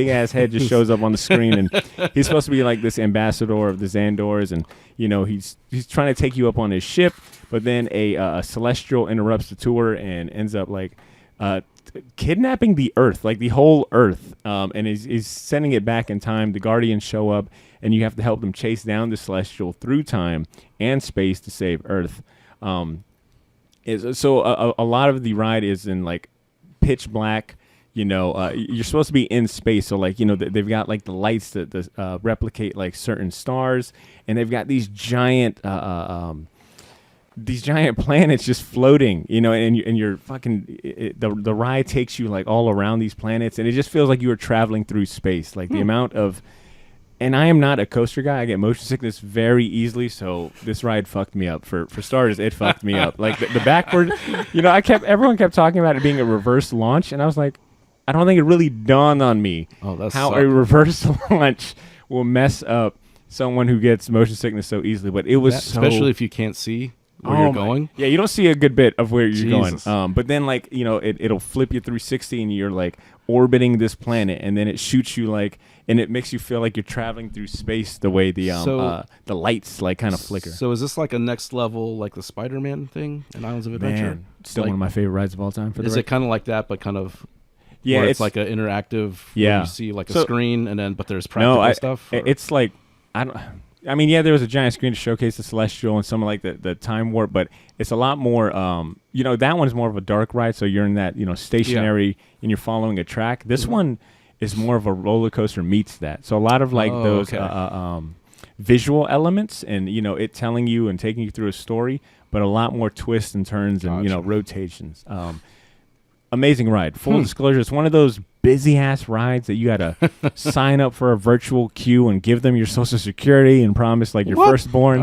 ass head just shows up on the screen, and he's supposed to be like this ambassador of the Xandors, and he's trying to take you up on his ship, but then a celestial interrupts the tour and ends up like kidnapping the Earth, like the whole Earth, and is sending it back in time. The Guardians show up, and you have to help them chase down the celestial through time and space to save Earth. So a lot of the ride is in like pitch black. You're supposed to be in space, so like they've got like the lights that replicate like certain stars, and they've got these giant planets just floating, and you're fucking the ride takes you like all around these planets, and it just feels like you were traveling through space. Like the amount of, and I am not a coaster guy. I get motion sickness very easily, so this ride fucked me up. For starters, it fucked me up. Like the backward, everyone kept talking about it being a reverse launch, and I was like, I don't think it really dawned on me how a reverse launch will mess up someone who gets motion sickness so easily. But it was especially if you can't see where you're going. Yeah, you don't see a good bit of where you're going. But then like it'll flip you 360 and you're like orbiting this planet, and then it shoots you like, and it makes you feel like you're traveling through space the way the lights like kind of flicker. So is this like a next level, like the Spider-Man thing in Islands of Adventure? Man, still one of my favorite rides of all time. Is it kind of like that, but kind of? Yeah, it's like an interactive. Yeah, you see like a screen, and then but there's practical stuff. It's like there was a giant screen to showcase the Celestial and some of like the time warp, but it's a lot more. That one's more of a dark ride, so you're in that stationary and you're following a track. This one is more of a roller coaster meets that. So a lot of like those visual elements, and it telling you and taking you through a story, but a lot more twists and turns and rotations. Amazing ride. Full disclosure, it's one of those busy ass rides that you gotta sign up for a virtual queue and give them your social security and promise like your firstborn.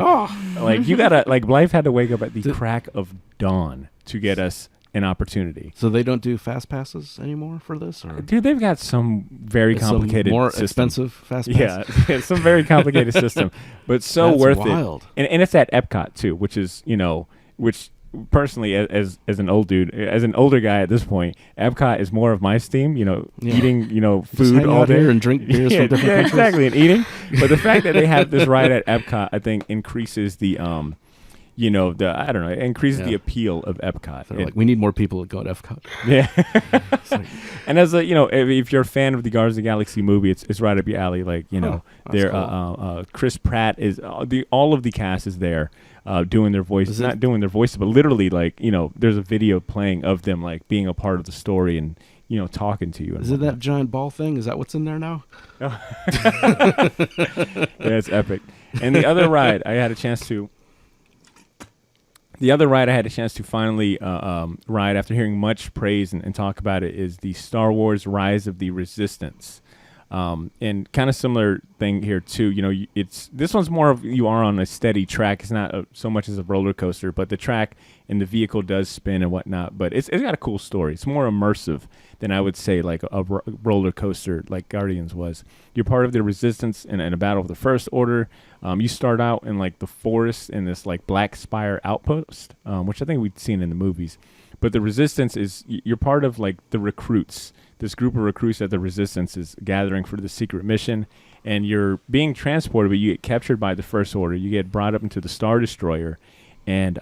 Like you gotta like Blythe had to wake up at the crack of dawn to get us an opportunity. So they don't do fast passes anymore for this, or Dude, they've got some very complicated, more system. expensive fast pass. Yeah, some very complicated system, but so That's worth wild. it. And it's at Epcot too, which is which personally, as an old dude, as an older guy at this point, Epcot is more of my steam. Eating Just food hang all out day here and drink beers from different countries. exactly, and eating. But the fact that they have this ride at Epcot, I think, increases the it increases the appeal of Epcot. They're like, we need more people to go to Epcot. Yeah. And as if you're a fan of the Guardians of the Galaxy movie, it's right up your alley. Like, there, cool. Chris Pratt is all of the cast is there, doing their voices, not doing their voices, but literally, like, there's a video playing of them, like, being a part of the story and, talking to you. And is it that giant ball thing? Is that what's in there now? Yeah, it's epic. And the other ride I had a chance to finally ride after hearing much praise and talk about it is the Star Wars Rise of the Resistance. And kind of similar thing here too. This one's more of you are on a steady track. It's not so much as a roller coaster, but the track and the vehicle does spin and whatnot. But it's got a cool story. It's more immersive than I would say like a roller coaster like Guardians was. You're part of the Resistance in a battle with the First Order. You start out in like the forest in this like Black Spire outpost, which I think we'd seen in the movies. But the Resistance you're part of like the recruits. This group of recruits that the Resistance is gathering for the secret mission, and you're being transported, but you get captured by the First Order. You get brought up into the Star Destroyer, and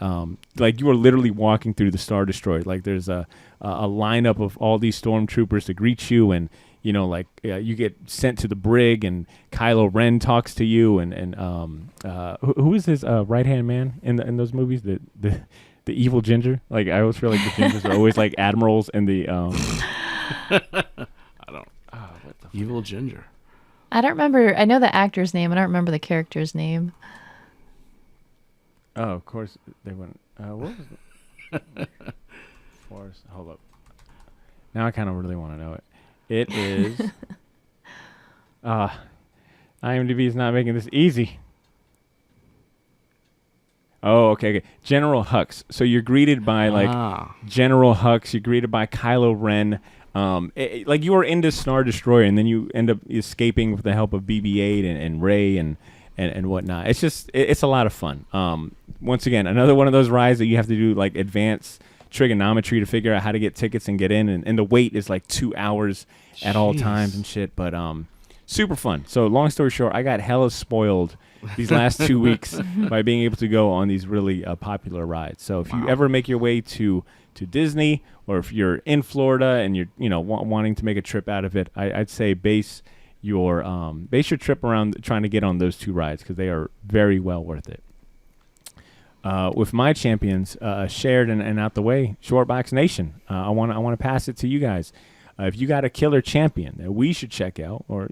like you are literally walking through the Star Destroyer. Like there's a lineup of all these stormtroopers to greet you, and you get sent to the brig, and Kylo Ren talks to you, and who is his right hand man in those movies? The evil ginger. Like I always feel like the gingers are always like admirals in the. I don't. What the evil ginger? I don't remember. I know the actor's name. I don't remember the character's name. Oh, of course they went. What was it? Forrest. Hold up. Now I kind of really want to know it. It is. IMDb is not making this easy. Oh, okay. General Hux. So you're greeted by General Hux. You're greeted by Kylo Ren. Like you are in this Star Destroyer, and then you end up escaping with the help of BB-8 and Rey and whatnot. It's just it's a lot of fun. Once again, another one of those rides that you have to do like advanced trigonometry to figure out how to get tickets and get in, and the wait is like 2 hours at all times and shit. But super fun. So long story short, I got hella spoiled these last 2 weeks by being able to go on these really popular rides. So if you ever make your way to Disney, or if you're in Florida and you're wanting to make a trip out of it, I'd say base your trip around trying to get on those two rides, because they are very well worth it. With my champions shared and out the way, Shortbox Nation, I want to pass it to you guys. If you got a killer champion that we should check out, or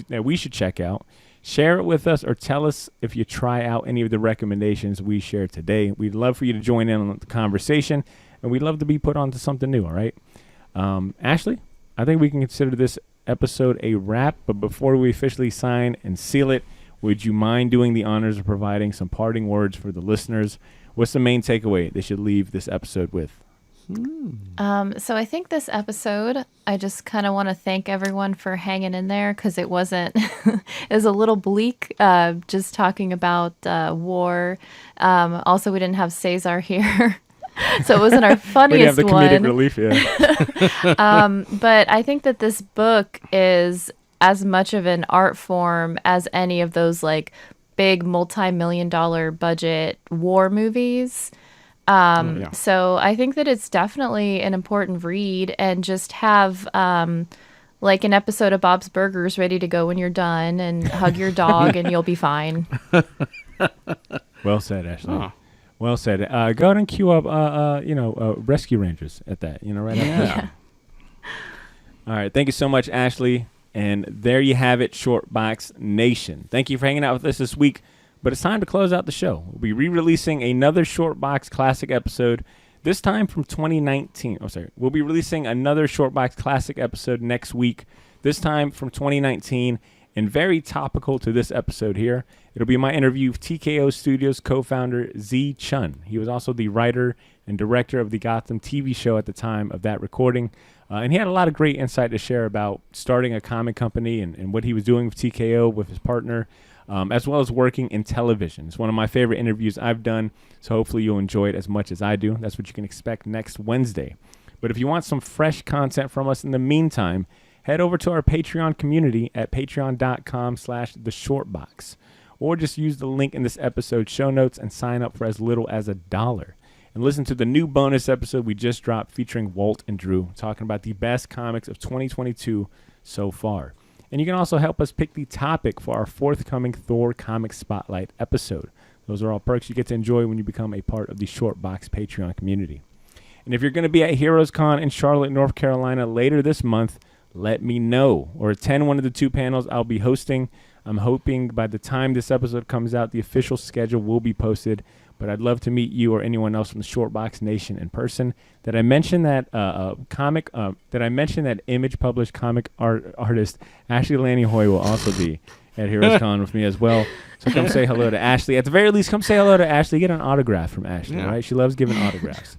that we should check out, share it with us, or tell us if you try out any of the recommendations we shared today. We'd love for you to join in on the conversation, and we'd love to be put onto something new. All right, Ashley, I think we can consider this episode a wrap. But before we officially sign and seal it, would you mind doing the honors of providing some parting words for the listeners? What's the main takeaway they should leave this episode with? So I think this episode, I just kind of want to thank everyone for hanging in there, because it wasn't, it was a little bleak, just talking about war. Also, we didn't have Cesar here, so it wasn't our funniest one. We didn't have the comedic relief, yeah. But I think that this book is as much of an art form as any of those like big multi-million-dollar budget war movies. So I think that it's definitely an important read, and just have like an episode of Bob's Burgers ready to go when you're done, and hug your dog and you'll be fine. Well said, Ashley. Oh. Well said. Go ahead and queue up Rescue Rangers at that, right after that. All right. Thank you so much, Ashley. And there you have it, Shortbox Nation. Thank you for hanging out with us this week. But it's time to close out the show. We'll be re-releasing another Shortbox Classic episode, this time from 2019. We'll be releasing another Shortbox Classic episode next week, this time from 2019. And very topical to this episode here, it'll be my interview with TKO Studios co-founder Z Chun. He was also the writer and director of the Gotham TV show at the time of that recording. And he had a lot of great insight to share about starting a comic company and what he was doing with TKO with his partner, as well as working in television. It's one of my favorite interviews I've done, so hopefully you'll enjoy it as much as I do. That's what you can expect next Wednesday. But if you want some fresh content from us in the meantime, head over to our Patreon community at patreon.com/theshortbox, or just use the link in this episode's show notes and sign up for as little as $1. And listen to the new bonus episode we just dropped featuring Walt and Drew, talking about the best comics of 2022 so far. And you can also help us pick the topic for our forthcoming Thor Comic Spotlight episode. Those are all perks you get to enjoy when you become a part of the Shortbox Patreon community. And if you're going to be at Heroes Con in Charlotte, North Carolina later this month, let me know, or attend one of the 2 panels I'll be hosting. I'm hoping by the time this episode comes out, the official schedule will be posted. But I'd love to meet you or anyone else from the Shortbox Nation in person. Did I mention that that Image published comic artist Ashley Lanny Hoy will also be at Heroes Con with me as well? So come say hello to Ashley. At the very least, come say hello to Ashley. Get an autograph from Ashley, right? She loves giving autographs.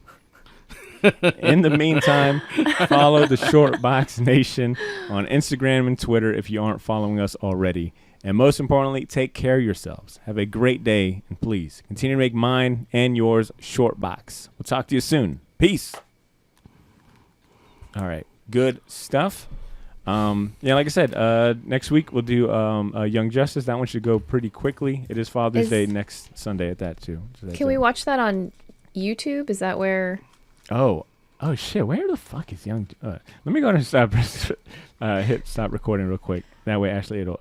In the meantime, follow the Shortbox Nation on Instagram and Twitter if you aren't following us already. And most importantly, take care of yourselves. Have a great day, and please continue to make mine and yours Shortbox. We'll talk to you soon. Peace. All right, good stuff. Like I said, next week we'll do Young Justice. That one should go pretty quickly. It is Father's Day next Sunday at that too. So can we watch that on YouTube? Is that where? Oh shit! Where the fuck is Young? Let me go ahead and hit stop recording real quick. That way, Ashley, it'll.